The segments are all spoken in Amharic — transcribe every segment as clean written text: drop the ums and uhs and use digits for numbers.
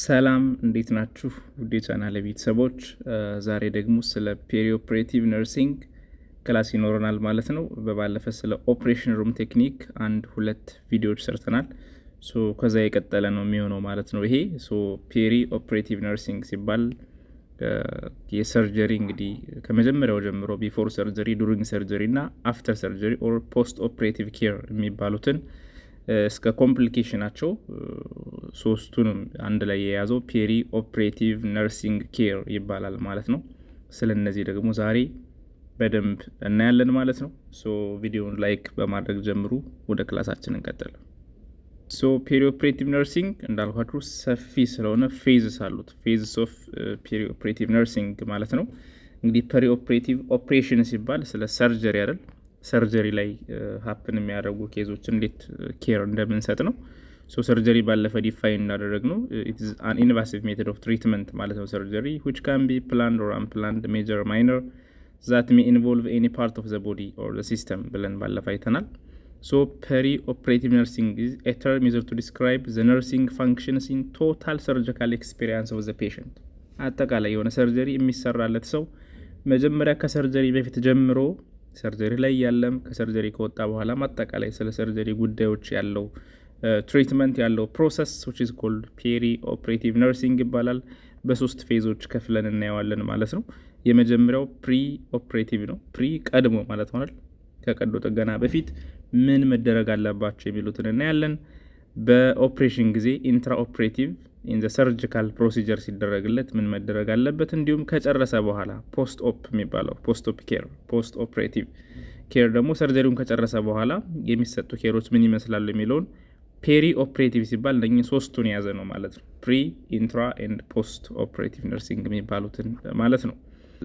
ሰላም እንዴት ናችሁ? ውድ የቻናሌ ቤተሰቦች ዛሬ ደግሞ ስለ ፔሪኦፕሬቲቭ ነርሲንግ ክላስ ይኖረናል ማለት ነው። በባለፈ ስለ ኦፕሬሽን ሩም ቴክኒክ ሁለት ቪዲዮዎች ሰርተናል። ከዛ የቀጠለ ነው የሚሆነው ማለት ነው። ይሄ ፔሪኦፕሬቲቭ ነርሲንግ ሲባል የሰርጀሪ እንግዲህ ከመጀመሪያው ጀምሮ ቢፎር ሰርጀሪ፣ ዱሪንግ ሰርጀሪ እና አፍተር ሰርጀሪ ኦር ፖስት ኦፕሬቲቭ ኬር የሚባሉትን እስከ ኮምፕሊኬሽናቸው ሶስቱንም አንድ ላይ የያዘው ፔሪ ኦፕሬቲቭ ነርሲንግ ኬር ይባላል ማለት ነው። ስለነዚህ ደግሞ ዛሬ በደንብ እናያለን ማለት ነው። ቪዲዮውን ላይክ በማድረግ ጀምሩ። ወደ ክላሳችን እንቀጥል። ፔሪ ኦፕሬቲቭ ነርሲንግ እንዳልኳችሁ ሰፊ ስለሆነ ፌዝስ አሉት። ፌዝስ ኦፍ ፔሪ ኦፕሬቲቭ ነርሲንግ ማለት ነው። እንግዲህ ፔሪ ኦፕሬቲቭ ኦፕሬሽን ሲባል ስለ ሰርጀሪ አይደል? ሰርጀሪ ላይ ሀፕን የሚያደርጉ ኬዞች እንዴት ኬር እንደምንሰጥ ነው። ሰርጀሪ ባለፈ ዲፋይን እናደረግ ነው ኢት ኢዝ አን ኢንቫሲቭ ሜቶድ ኦፍ ትሪትመንት ማለት ነው። ሰርጀሪ which can be planned or unplanned, major or minor, that may involve any part of the body or the system ብለን ባለፈ አይተናል። Peri-operative nursing is a term used to describe the nursing functions in total surgical experience of the patient. አጠቃላይ የሆነ ሰርጀሪ የሚሰራለት ሰው መጀመሪያ ከሰርጀሪ በፊት ጀምሮ ሰርጀሪ ላይ ያለም ከሰርጀሪ ከወጣ በኋላ አጠቃላይ ስለ ሰርጀሪ ጉዳዮች ያለው ትሪትመንት ያለው ፕሮሰስ which is called peri-operative nursing ይባላል። በሶስት ፌዞች ከፍለን እናየዋለን ማለት ነው። የመጀመሪያው ፕሪ ኦፕሬቲቭ ነው። ፕሪ ቀድሞ ማለት ነው። ከቀዶ ጥገና በፊት ምን መደረግ አለባቸው የሚሉትን እናያለን። በኦፕሬሽን ጊዜ ኢንትራ ኦፕሬቲቭ ኢን ዘ ሰርጂካል ፕሮሲጀር ሲደረግለት ምን መደረግ አለበት፣ እንዲሁም ከጨረሰ በኋላ ፖስት ኦፕ የሚባለው ፖስት ኦፕ ኬር፣ ፖስት ኦፕሬቲቭ ኬር ደግሞ ሰርጀሪውን ከጨረሰ በኋላ የሚሰጡ ኬሮች ምን ይመስላሉ የሚለውን ፔሪ ኦፕሬቲቭ ሲባል እነኚህ ሶስቱን የያዘ ነው ማለት ነው። ፕሪ፣ ኢንትራ ኤንድ ፖስት ኦፕሬቲቭ ነርሲንግ የሚባሉትን ማለት ነው።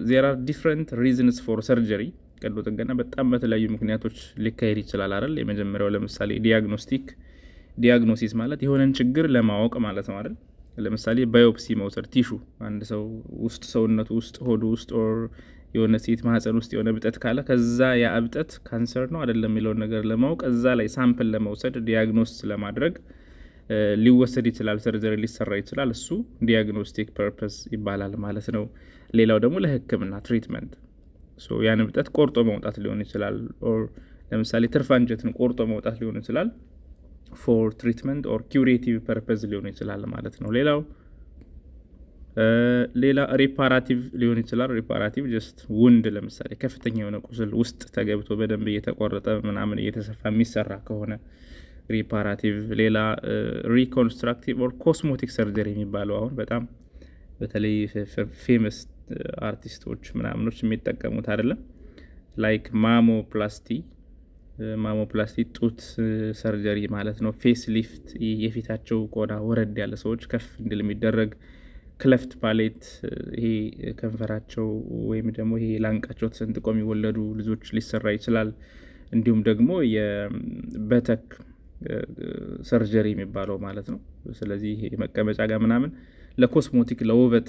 ዜር አር ዲፍረንት ሪዝንስ ፎር ሰርጀሪ። ቀዶ ጥገና በጣም በተለያዩ ምክንያቶች ሊካሄድ ይችላል አይደል? የመጀመሪያው ለምሳሌ ዲያግኖሲስ ማለት የሆነን ችግር ለማወቅ ማለት ነው አይደል? ለምሳሌ ባዮፕሲ መውሰድ፣ ቲሹ አንድ ሰው ውስጥ ሰውነቱ ውስጥ ሆዱ ውስጥ ኦር የሆነ ሴት ማህፀን ውስጥ የሆነ እብጠት ካለ ከዛ ያ እብጠት ካንሰር ነው አይደለም የሚለውን ነገር ለማወቅ እዛ ላይ ሳምፕል ለመውሰድ ዲያግኖስ ለማድረግ ሊወሰድ ይችላል። ሰርጀሪ ሊሰራ ይችላል። እሱ ዲያግኖስቲክ ፐርፐስ ይባላል ማለት ነው። ሌላው ደግሞ ለሕክምና ትሪትመንት፣ ያን እብጠት ቆርጦ መውጣት ሊሆን ይችላል። ኦር ለምሳሌ ትርፍ አንጀትን ቆርጦ መውጣት ሊሆን ይችላል። ፎር ትሪትመንት ኦር ኪውሬቲቭ ፐርፐዝ ሊሆን ይችላል ማለት ነው። ሌላ ሪፓራቲቭ ሊሆን ይችላል። ሪፓራቲቭ ጀስት ውንድ፣ ለምሳሌ ከፍተኛ የሆነ ቁስል ውስጥ ተገብቶ በደንብ እየተቆረጠ ምናምን እየተሰፋ የሚሰራ ከሆነ ሪፓራቲቭ። ሌላ ሪኮንስትራክቲቭ ኦር ኮስሞቲክ ሰርጀሪ የሚባለው አሁን በጣም በተለይ ፌመስ አርቲስቶች ምናምኖች የሚጠቀሙት አይደለም፣ ላይክ ማሞፕላስቲ ጡት ሰርጀሪ ማለት ነው። ፌስ ሊፍት የፊታቸው ቆዳ ወረድ ያለ ሰዎች ከፍ እንድል የሚደረግ፣ ክለፍት ፓሌት ይሄ ከንፈራቸው ወይም ደግሞ ይሄ ላንቃቸው ተሰንጥቆ የሚወለዱ ልጆች ሊሰራ ይችላል። እንዲሁም ደግሞ የበተክ ሰርጀሪ የሚባለው ማለት ነው። ስለዚህ ይሄ መቀመጫ ጋር ምናምን ለኮስሞቲክ ለውበት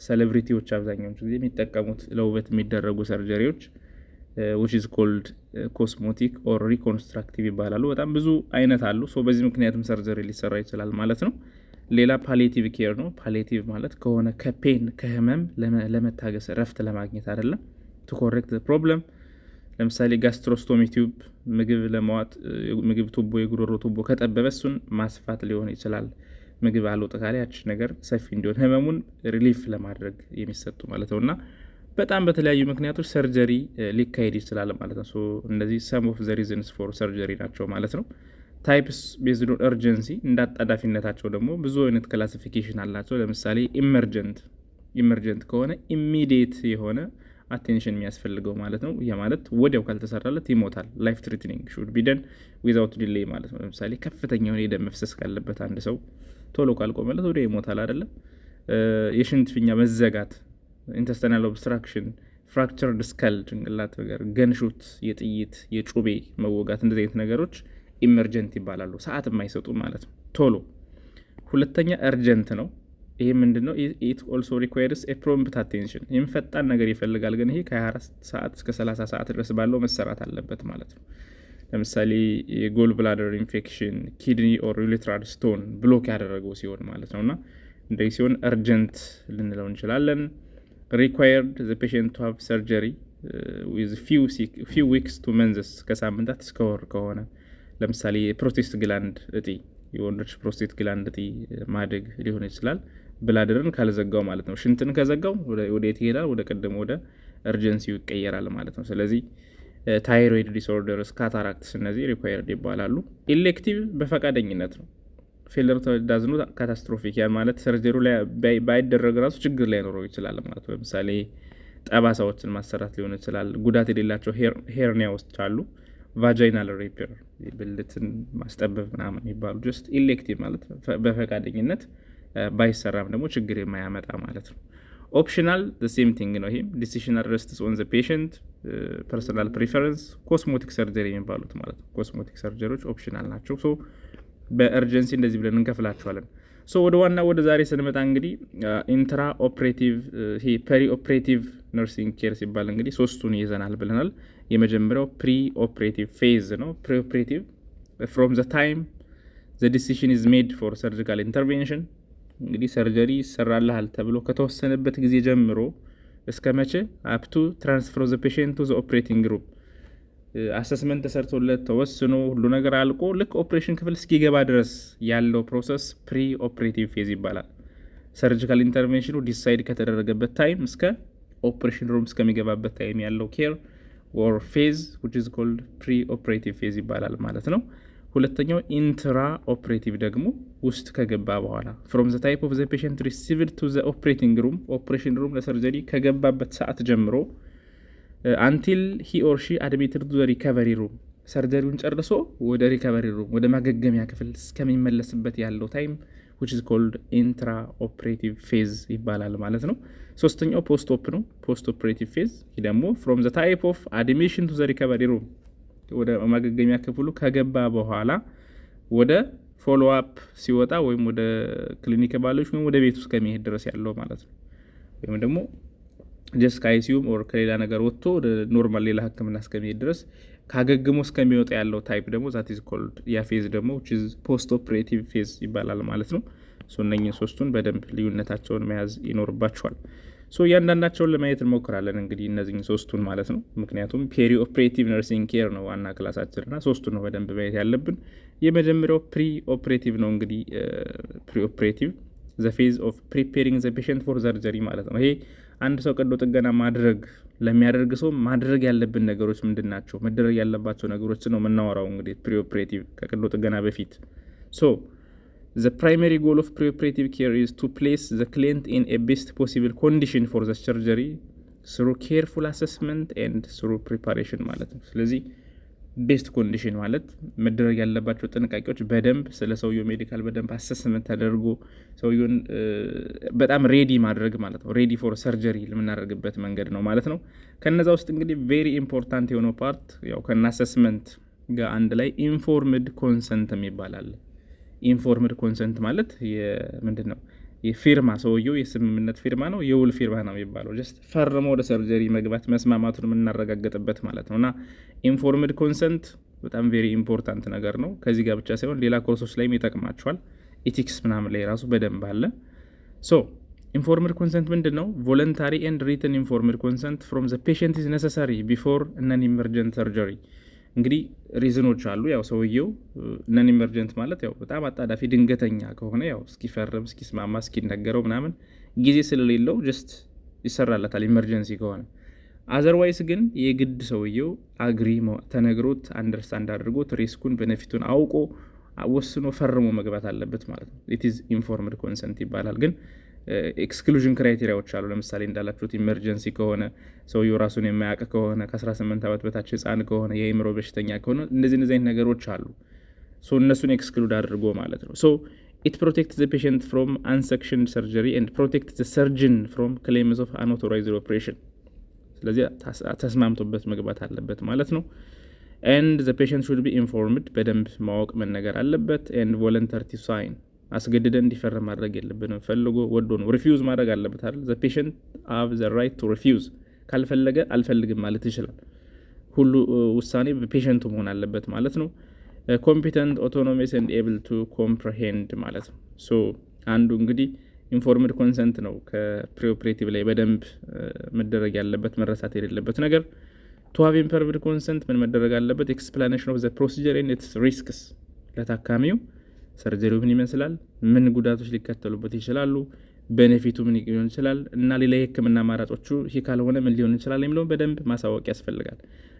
ሴሌብሪቲዎች አብዛኛውን ጊዜ የሚጠቀሙት ለውበት የሚደረጉ ሰርጀሪዎች which is called cosmetic or reconstructive ይባላሉ። በጣም ብዙ አይነት አሉ። በዚህ ምክንያትም ሰርጀሪ ሊሰራ ይችላል ማለት ነው። ሌላ ፓሊቲቭ ኬር ነው። ፓሊቲቭ ማለት ከሆነ ከፔን ከህመም ለመታገስ ረፍት ለማግኘት አይደለም፣ to correct the problem። ለምሳሌ ጋስትሮስቶሚ ቲዩብ ምግብ ለማዋጥ ምግብ ቱቦ የጉሮሮ ቱቦ ከጠበበ እሱን ማስፋት ሊሆን ይችላል። ምግብ አልወጥ ካለ ያች ነገር ሰፊ እንዲሆን ህመሙን ሪሊፍ ለማድረግ የሚሰጡ ማለት ነውና በጣም በተለያዩ ምክንያቶች ሰርጀሪ ሊካሄድ ይችላል ማለት ነው። እነዚህ some of the reasons for surgery ናቸው ማለት ነው። ታይፕስ ቤዝድ ኦን urgency፣ እንዳጣዳፊነታቸው ደግሞ ብዙ አይነት ክላሲፊኬሽን አላቸው። ለምሳሌ ኢመርጀንት ከሆነ ኢሚዲየት የሆነ አቴንሽን የሚያስፈልገው ማለት ነው። ይሄ ማለት ወዲያው ካልተሰራለት ይሞታል። ላይፍ ትሪትኒንግ should be done without delay ማለት ነው። ለምሳሌ ከፍተኛ የሆነ የደም መፍሰስ ካለበት አንድ ሰው ቶሎ ካልቆመለት ወዲያው ይሞታል አይደለም። የሽንት ፊኛ መዘጋት፣ ኢንተስታይናል ኦብስትራክሽን፣ ፍራክቸርድ ስካል ጭንቅላት ነገር፣ ገንሹት፣ የጥይት የጩቤ መወጋት፣ እንደዚህ አይነት ነገሮች ኢመርጀንት ይባላሉ። ሰዓት የማይሰጡ ማለት ነው ቶሎ። ሁለተኛ እርጀንት ነው። ይሄ ምንድነው? ኢት ኦልሶ ሪኳየርስ ኤ ፕሮምፕት አቴንሽን። ይህም ፈጣን ነገር ይፈልጋል፣ ግን ይሄ ከ24 ሰዓት እስከ 30 ሰዓት ድረስ ባለው መሰራት አለበት ማለት ነው። ለምሳሌ የጎል ብላደር ኢንፌክሽን፣ ኪድኒ ኦር ዩሬትራል ስቶን ብሎክ ያደረገው ሲሆን ማለት ነውና እንደዚህ ሲሆን urgent ልንለው እንችላለን። required the patient to have surgery with few weeks to months ከሳምንታት እስከ ወር ከሆነ ለምሳሌ ፕሮስቴት ግላንድ እጢ የወንዶች ፕሮስቴት ግላንድ እጢ ማደግ ሊሆን ይችላል። ብላደርን ካልዘጋው ማለት ነው። ሽንትን ከዘጋው ወደ የት ይሄዳል? ወደ ቀደም ወደ urgency ይቀየራል ማለት ነው። ስለዚህ ታይሮይድ ዲስኦርደርስ፣ ካታራክትስ እነዚህ ሪኳየርድ ይባላሉ። ኢሌክቲቭ በፈቃደኝነት ነው። ፌለር ዳዝኖ ካታስትሮፊክ ያ ማለት ሰርጀሪው ላይ ባይደረግ ራሱ ችግር ላይኖረው ይችላል ማለት ነው። ለምሳሌ ጠባሳዎችን ማሰራት ሊሆን ይችላል። ጉዳት የሌላቸው ሄርኒያዎች አሉ። ቫጃይናል ሪፔር ብልትን ማስጠበብ ምናምን የሚባሉ ጀስት ኢሌክቲቭ ማለት በፈቃደኝነት ባይሰራም ደግሞ ችግር የማያመጣ ማለት ነው። ኦፕሽናል ሴም ቲንግ ነው። ይሄም ዲሲሽናል ረስትስ ኦን ዘ ፔሽንት ፐርሰናል ፕሪፈረንስ፣ ኮስሞቲክ ሰርጀሪ የሚባሉት ማለት ነው። ኮስሞቲክ ሰርጀሪዎች ኦፕሽናል ናቸው። ሶ በእርጀንሲ እንደዚህ ብለን እንከፍላቸዋለን። ሶ ወደ ዛሬ ስንመጣ እንግዲህ ኢንትራ ኦፕሬቲቭ ይሄ ፔሪ ኦፕሬቲቭ ነርሲንግ ኬር ሲባል እንግዲህ ሶስቱን ይዘናል ብለናል። የመጀመሪያው ፕሪ ኦፕሬቲቭ ፌዝ ነው። ፕሪ ኦፕሬቲቭ ፍሮም ዘ ታይም ዘ ዲሲሽን ኢዝ ሜድ ፎር ሰርጂካል ኢንተርቬንሽን እንግዲህ ሰርጀሪ ይሰራልሃል ተብሎ ከተወሰነበት ጊዜ ጀምሮ እስከ መቼ አፕቱ ትራንስፈር ኦፍ ዘ ፔሽንት ቱ ዘ ኦፕሬቲንግ ሩም አሰስመንት ተሰርቶለት ተወስኖ ሁሉ ነገር አልቆ ልክ ኦፕሬሽን ክፍል እስኪገባ ድረስ ያለው ፕሮሰስ ፕሪ ኦፕሬቲቭ ፌዝ ይባላል። ሰርጂካል ኢንተርቬንሽኑ ዲሳይድ ከተደረገበት ታይም እስከ ኦፕሬሽን ሩም እስከሚገባበት ታይም ያለው ኬር ኦር ፌዝ which is called ፕሪ ኦፕሬቲቭ ፌዝ ይባላል ማለት ነው። ሁለተኛው ኢንትራ ኦፕሬቲቭ ደግሞ ውስጥ ከገባ በኋላ from the type of the patient received to the operating room ኦፕሬሽን ሩም ለሰርጀሪ ከገባበት ሰዓት ጀምሮ until he or she admitted to the recovery room ሰርጀሪውን ጨርሶ ወደ ሪከቨሪ ሩም ወደ ማገገሚያ ክፍል እስከሚመለስበት ያለው ታይም which is called intra operative phase ይባላል ማለት ነው። ሶስተኛው ፖስት ኦፕ ነው። ፖስት ኦፕሬቲቭ ፌዝ ይህ ደግሞ from the type of admission to the recovery room ወደ ማገገሚያ ክፍሉ ከገባ በኋላ ወደ ፎሎ አፕ ሲወጣ ወይም ወደ ክሊኒክ ባለች ወይም ወደ ቤት ውስጥ ከመሄድ ድረስ ያለው ማለት ነው። ወይም ደግሞ ጀስት ካይሲዩም ኦር ከሌላ ነገር ወጥቶ ወደ ኖርማል ሌላ ህክምና እስከመሄድ ድረስ ካገግሞ እስከሚወጣ ያለው ታይፕ ደግሞ that is called ያ ፌዝ ደግሞ which is post operative phase ይባላል ማለት ነው። ሶ እነኚህ ሶስቱን በደንብ ልዩነታቸውን መያዝ ይኖርባቸዋል። ሶ እያንዳንዳቸውን ለማየት እንሞክራለን እንግዲህ እነዚህን ሶስቱን ማለት ነው። ምክንያቱም ፔሪ ኦፕሬቲቭ ነርሲንግ ኬር ነው ዋና ክላሳችን እና ሶስቱን ነው በደንብ ማየት ያለብን። የመጀመሪያው ፕሪ ኦፕሬቲቭ ነው። እንግዲህ ፕሪ ኦፕሬቲቭ ዘ ፌዝ ኦፍ ፕሪፔሪንግ ዘ ፔሽንት ፎር ሰርጀሪ ማለት ነው። ይሄ አንድ ሰው ቀዶ ጥገና ለሚያደርግ ሰው ማድረግ ያለብን ነገሮች ምንድን ናቸው? መደረግ ያለባቸው ነገሮች ነው የምናወራው እንግዲህ ፕሪ ኦፕሬቲቭ ከቀዶ ጥገና በፊት። ሶ the primary goal of preoperative care is to place the client in a best possible condition for the surgery through careful assessment and through preparation ማለት ነው። ስለዚህ ቤስት ኮንዲሽን ማለት መደረግ ያለባቸው ጥንቃቄዎች በደንብ ስለ ሰውየው ሜዲካል በደንብ አሰስመንት ተደርጎ ሰውየውን በጣም ሬዲ ማድረግ ማለት ነው። ሬዲ ፎር ሰርጀሪ ለምናደርግበት መንገድ ነው ማለት ነው። ከነዛ ውስጥ እንግዲህ ቬሪ ኢምፖርታንት የሆነው ፓርት ያው ከና አሰስመንት ጋር አንድ ላይ ኢንፎርምድ ኮንሰንት ይባላል። ኢንፎርምድ ኮንሰንት ማለት ምንድን ነው? የፊርማ ሰውየው የስምምነት ፊርማ ነው፣ የውል ፊርማ ነው የሚባለው። ጀስት ፈርሞ ወደ ሰርጀሪ መግባት መስማማቱን የምናረጋግጥበት ማለት ነው። እና ኢንፎርምድ ኮንሰንት በጣም ቬሪ ኢምፖርታንት ነገር ነው። ከዚህ ጋር ብቻ ሳይሆን ሌላ ኮርሶች ላይም ይጠቅማቸዋል። ኢቲክስ ምናምን ላይ ራሱ በደንብ አለ። ሶ ኢንፎርምድ ኮንሰንት ምንድን ነው? ቮለንታሪ ኤንድ ሪትን ኢንፎርምድ ኮንሰንት ፍሮም ዘ ፔሽንት ኢዝ ነሰሰሪ ቢፎር ነን ኢመርጀንት ሰርጀሪ። እንግዲህ ሪዝኖች አሉ። ያው ሰውየው ነን ኢመርጀንት ማለት ያው በጣም አጣዳፊ ድንገተኛ ከሆነ ያው እስኪፈርም እስኪስማማ እስኪነገረው ምናምን ጊዜ ስለሌለው ጀስት ይሰራለታል ኢመርጀንሲ ከሆነ። አዘርዋይስ ግን የግድ ሰውየው አግሪ ተነግሮት አንደርስታንድ አድርጎት ሪስኩን ቤኔፊቱን አውቆ ወስኖ ፈርሞ መግባት አለበት ማለት ነው። ኢት ኢዝ ኢንፎርምድ ኮንሰንት ይባላል። ግን ኤክስክሉዥን ክራይቴሪያዎች አሉ። ለምሳሌ እንዳላችሁት ኢመርጀንሲ ከሆነ ሰውየው ራሱን የማያውቅ ከሆነ ከ18 ዓመት በታች ህፃን ከሆነ የአእምሮ በሽተኛ ከሆነ እንደዚህ አይነት ነገሮች አሉ። ሶ እነሱን ኤክስክሉድ አድርጎ ማለት ነው። ሶ ኢት ፕሮቴክት ዘ ፔሽንት ፍሮም አንሰክሽንድ ሰርጀሪ ኤንድ ፕሮቴክት ዘ ሰርጅን ፍሮም ክሌምስ ኦፍ አንኦቶራይዝድ ኦፕሬሽን። ስለዚህ ተስማምቶበት መግባት አለበት ማለት ነው። ኤንድ ዘ ፔሽንት ሹድ ቢ ኢንፎርምድ በደንብ ማወቅ መነገር አለበት። ኤንድ ቮለንተሪ ቱ ሳይን አስገድደን እንዲፈርም ማድረግ የለብንም። ፈልጎ ወዶ ነው ሪፊውዝ ማድረግ አለበት አይደል? ዘ ፔሽንት ሃቭ ዘ ራይት ቱ ሪፊውዝ። ካልፈለገ አልፈልግም ማለት ይችላል። ሁሉ ውሳኔ በፔሽንቱ መሆን አለበት ማለት ነው። ኮምፒተንት ኦቶኖሚስ ኤንድ ኤብል ቱ ኮምፕሬሄንድ ማለት ነው። ሶ አንዱ እንግዲህ ኢንፎርምድ ኮንሰንት ነው ከፕሪኦፕሬቲቭ ላይ በደንብ መደረግ ያለበት መረሳት የሌለበት ነገር። ቱ ሃቭ ኢንፎርምድ ኮንሰንት ምን መደረግ አለበት? ኤክስፕላኔሽን ኦፍ ዘ ፕሮሲጀር ኤንድ ኢትስ ሪስክስ፣ ለታካሚው ሰርጀሪው ምን ይመስላል፣ ምን ጉዳቶች ሊከተሉበት ይችላሉ፣ ቤኔፊቱ ምን ሊሆን ይችላል እና ሌላ የህክምና አማራጮቹ ይህ ካልሆነ ምን ሊሆን ይችላል የሚለውን በደንብ ማሳወቅ ያስፈልጋል።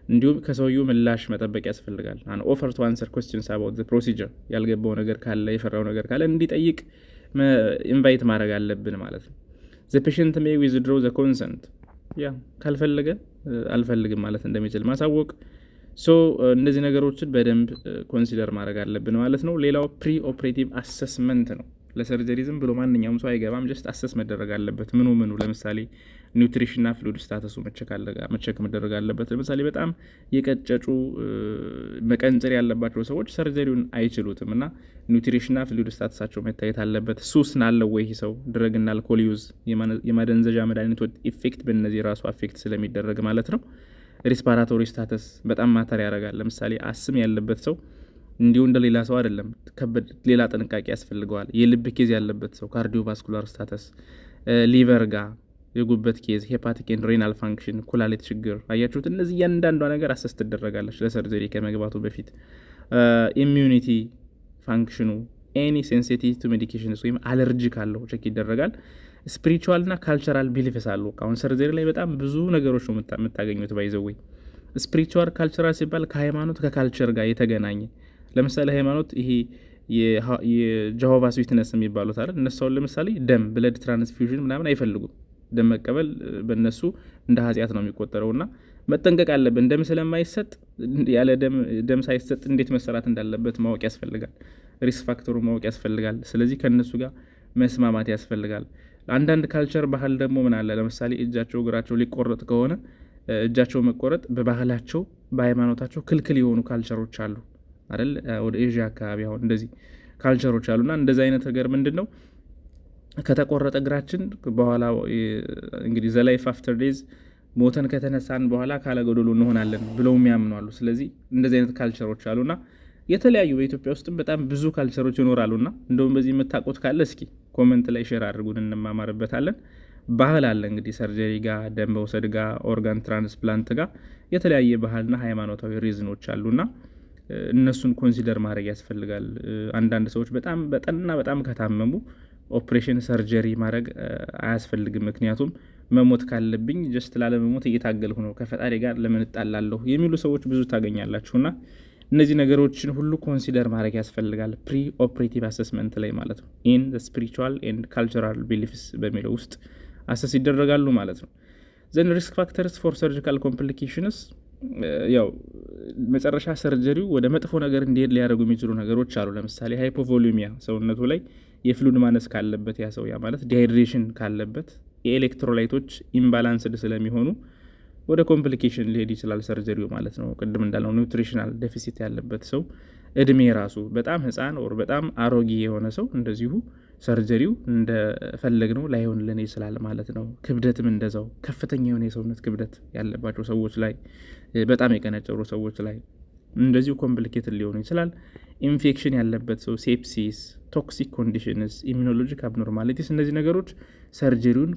እንዲሁም ከሰውየው ምላሽ መጠበቅ ያስፈልጋል። አን ኦፈር ቱ አንሰር ኩዌስችንስ አባውት ዘ ፕሮሲጀር፣ ያልገባው ነገር ካለ የፈራው ነገር ካለ እንዲጠይቅ ኢንቫይት ማድረግ አለብን ማለት ነው። ዘ ፔሽንት ሜይ ዊዝድሮ ዘ ኮንሰንት፣ ያ ካልፈለገ አልፈልግም ማለት እንደሚችል ማሳወቅ። ሶ እነዚህ ነገሮችን በደንብ ኮንሲደር ማድረግ አለብን ማለት ነው። ሌላው ፕሪ ኦፕሬቲቭ አሰስመንት ነው። ለሰርጀሪ ዝም ብሎ ማንኛውም ሰው አይገባም። ጀስት አሰስ መደረግ አለበት። ምኑ ለምሳሌ ኒውትሪሽንና ፍሉድ ስታተሱ መቸክ መደረግ አለበት። ለምሳሌ በጣም የቀጨጩ መቀንጨር ያለባቸው ሰዎች ሰርጀሪውን አይችሉትም እና ኒውትሪሽንና ፍሉድ ስታተሳቸው መታየት አለበት። ሱስ ናለው ወይ ሰው ድረግና አልኮል ዩዝ የማደንዘዣ መድኃኒቶች ኢፌክት በእነዚህ ራሱ አፌክት ስለሚደረግ ማለት ነው። ሪስፓራቶሪ ስታተስ በጣም ማተር ያደርጋል። ለምሳሌ አስም ያለበት ሰው እንዲሁ እንደ ሌላ ሰው አይደለም፣ ሌላ ጥንቃቄ ያስፈልገዋል። የልብ ኬዝ ያለበት ሰው ካርዲዮቫስኩላር ስታተስ፣ ሊቨር ጋር የጉበት ኬዝ፣ ሄፓቲክ ኤንድ ሬናል ፋንክሽን፣ ኩላሊት ችግር፣ አያችሁት? እነዚህ እያንዳንዷ ነገር አሰስ ትደረጋለች ለሰርጀሪ ከመግባቱ በፊት። ኢሚዩኒቲ ፋንክሽኑ፣ ኤኒ ሴንሲቲቭ ቱ ሜዲኬሽንስ ወይም አለርጂክ አለው ቼክ ይደረጋል። ስፒሪቹዋል እና ካልቸራል ቢሊፍስ አሉ። አሁን ሰርጀሪ ላይ በጣም ብዙ ነገሮች ነው የምታገኙት። ባይዘወይ ስፒሪቹዋል ካልቸራል ሲባል ከሃይማኖት ከካልቸር ጋር የተገናኘ ለምሳሌ ሃይማኖት ይሄ የጀሆቫስ ዊትነስ የሚባሉት አይደል? እነሱን ለምሳሌ ደም ብለድ ትራንስፊውዥን ምናምን አይፈልጉም። ደም መቀበል በእነሱ እንደ ኃጢአት ነው የሚቆጠረውና መጠንቀቅ አለብን። ደም ስለማይሰጥ ያለ ደም ሳይሰጥ እንዴት መሰራት እንዳለበት ማወቅ ያስፈልጋል። ሪስክ ፋክተሩ ማወቅ ያስፈልጋል። ስለዚህ ከእነሱ ጋር መስማማት ያስፈልጋል። አንዳንድ ካልቸር ባህል ደግሞ ምን አለ? ለምሳሌ እጃቸው እግራቸው ሊቆረጥ ከሆነ እጃቸው መቆረጥ በባህላቸው በሃይማኖታቸው ክልክል የሆኑ ካልቸሮች አሉ አይደል? ወደ ኤዥያ አካባቢ አሁን እንደዚህ ካልቸሮች አሉና እንደዚህ አይነት ነገር ምንድን ነው ከተቆረጠ እግራችን በኋላ እንግዲህ ዘ ላይፍ አፍተር ዴዝ ሞተን ከተነሳን በኋላ ካለ ጎደሎ እንሆናለን ብለው የሚያምኑ አሉ። ስለዚህ እንደዚህ አይነት ካልቸሮች አሉና የተለያዩ በኢትዮጵያ ውስጥም በጣም ብዙ ካልቸሮች ይኖራሉና እንደውም በዚህ የምታውቁት ካለ እስኪ ኮመንት ላይ ሼር አድርጉን፣ እንማማርበታለን። ባህል አለ እንግዲህ ሰርጀሪ ጋር፣ ደም መውሰድ ጋር፣ ኦርጋን ትራንስፕላንት ጋር የተለያየ ባህልና ሃይማኖታዊ ሪዝኖች አሉና እነሱን ኮንሲደር ማድረግ ያስፈልጋል። አንዳንድ ሰዎች በጣም ከታመሙ ኦፕሬሽን ሰርጀሪ ማድረግ አያስፈልግም። ምክንያቱም መሞት ካለብኝ ጀስት ላለመሞት እየታገልኩ ነው፣ ከፈጣሪ ጋር ለምን እጣላለሁ የሚሉ ሰዎች ብዙ ታገኛላችሁና እነዚህ ነገሮችን ሁሉ ኮንሲደር ማድረግ ያስፈልጋል ፕሪ ኦፕሬቲቭ አሰስመንት ላይ ማለት ነው። ኢን ስፒሪቹዋል ኤንድ ካልቸራል ቢሊፍስ በሚለው ውስጥ አሰስ ይደረጋሉ ማለት ነው። ዘን ሪስክ ፋክተርስ ፎር ሰርጂካል ኮምፕሊኬሽንስ፣ ያው መጨረሻ ሰርጀሪው ወደ መጥፎ ነገር እንዲሄድ ሊያደርጉ የሚችሉ ነገሮች አሉ። ለምሳሌ ሃይፖቮሉሚያ፣ ሰውነቱ ላይ የፍሉድ ማነስ ካለበት ያ ሰው ያ ማለት ዲሃይድሬሽን ካለበት የኤሌክትሮላይቶች ኢምባላንስድ ስለሚሆኑ ወደ ኮምፕሊኬሽን ሊሄድ ይችላል ሰርጀሪው ማለት ነው። ቅድም እንዳለው ኒውትሪሽናል ዴፊሲት ያለበት ሰው፣ እድሜ ራሱ በጣም ህፃን ወር በጣም አሮጌ የሆነ ሰው እንደዚሁ ሰርጀሪው እንደፈለግነው ላይሆንልን ይችላል ማለት ነው። ክብደትም እንደዛው ከፍተኛ የሆነ የሰውነት ክብደት ያለባቸው ሰዎች ላይ፣ በጣም የቀነጨሩ ሰዎች ላይ እንደዚሁ ኮምፕሊኬትድ ሊሆኑ ይችላል። ኢንፌክሽን ያለበት ሰው፣ ሴፕሲስ፣ ቶክሲክ ኮንዲሽንስ፣ ኢሚኖሎጂክ አብኖርማሊቲስ፣ እነዚህ ነገሮች ሰርጀሪውን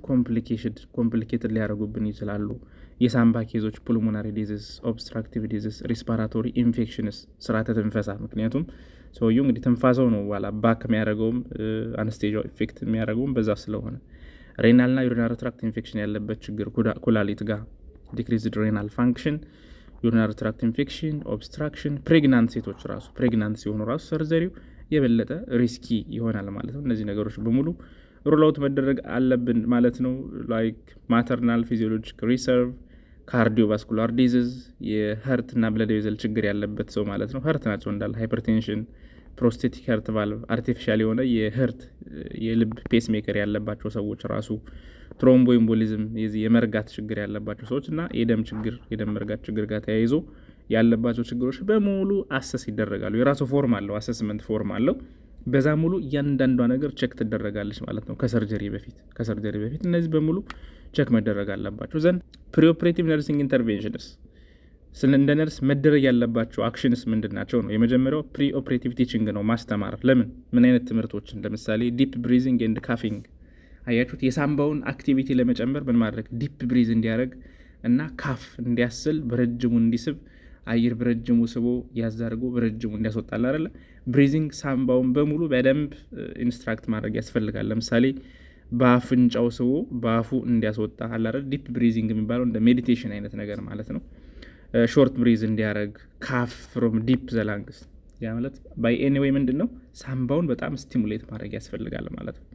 ኮምፕሊኬትድ ሊያደርጉብን ይችላሉ። የሳምባ ኬዞች፣ ፑልሞናሪ ዲዚዝ፣ ኦብስትራክቲቭ ዲዚዝ፣ ሪስፓራቶሪ ኢንፌክሽንስ፣ ስርዓተ ትንፈሳ። ምክንያቱም ሰውየው እንግዲህ ትንፋሰው ነው ዋላ ባክ የሚያደርገውም አነስቴዣ ኢፌክት የሚያደርገውም በዛ ስለሆነ፣ ሬናልና ዩሪናሪ ትራክት ኢንፌክሽን ያለበት ችግር ኩላሊት ጋር፣ ዲክሪዝድ ሬናል ፋንክሽን፣ ዩሪናሪ ትራክት ኢንፌክሽን፣ ኦብስትራክሽን፣ ፕሬግናንት ሴቶች ራሱ ፕሬግናንት ሲሆኑ ራሱ ሰርጀሪው የበለጠ ሪስኪ ይሆናል ማለት ነው። እነዚህ ነገሮች በሙሉ ሩላውት መደረግ አለብን ማለት ነው። ላይክ ማተርናል ፊዚዮሎጂክ ሪሰርቭ፣ ካርዲዮቫስኩላር ዲዚዝ፣ የህርት እና ብለድ ቬዘል ችግር ያለበት ሰው ማለት ነው። ህርት ናቸው እንዳለ ሃይፐርቴንሽን፣ ፕሮስቴቲክ ህርት ቫልቭ፣ አርቲፊሻል የሆነ የህርት የልብ ፔስ ሜከር ያለባቸው ሰዎች ራሱ፣ ትሮምቦ ኤምቦሊዝም የመርጋት ችግር ያለባቸው ሰዎች እና የደም መርጋት ችግር ጋር ተያይዞ ያለባቸው ችግሮች በሙሉ አሰስ ይደረጋሉ። የራሱ ፎርም አለው፣ አሰስመንት ፎርም አለው። በዛ ሙሉ እያንዳንዷ ነገር ቼክ ትደረጋለች ማለት ነው። ከሰርጀሪ በፊት እነዚህ በሙሉ ቼክ መደረግ አለባቸው። ዘንድ ፕሪኦፕሬቲቭ ነርሲንግ ኢንተርቬንሽንስ፣ እንደ ነርስ መደረግ ያለባቸው አክሽንስ ምንድን ናቸው ነው። የመጀመሪያው ፕሪኦፕሬቲቭ ቲችንግ ነው፣ ማስተማር። ምን አይነት ትምህርቶችን? ለምሳሌ ዲፕ ብሪዚንግ ኤንድ ካፊንግ፣ አያችሁት? የሳምባውን አክቲቪቲ ለመጨመር ምን ማድረግ ዲፕ ብሪዝ እንዲያደርግ እና ካፍ እንዲያስል በረጅሙ እንዲስብ አየር በረጅሙ ስቦ ያዛርጎ በረጅሙ እንዲያስወጣል አይደለ? ብሪዚንግ ሳምባውን በሙሉ በደንብ ኢንስትራክት ማድረግ ያስፈልጋል። ለምሳሌ በአፍንጫው ስቦ በአፉ እንዲያስወጣ አለ አይደል? ዲፕ ብሪዚንግ የሚባለው እንደ ሜዲቴሽን አይነት ነገር ማለት ነው። ሾርት ብሪዝ እንዲያደርግ ካፍ ፍሮም ዲፕ ዘላንግስ ያ ማለት ባይ ኤኒዌይ ምንድን ነው ሳምባውን በጣም ስቲሙሌት ማድረግ ያስፈልጋል ማለት ነው።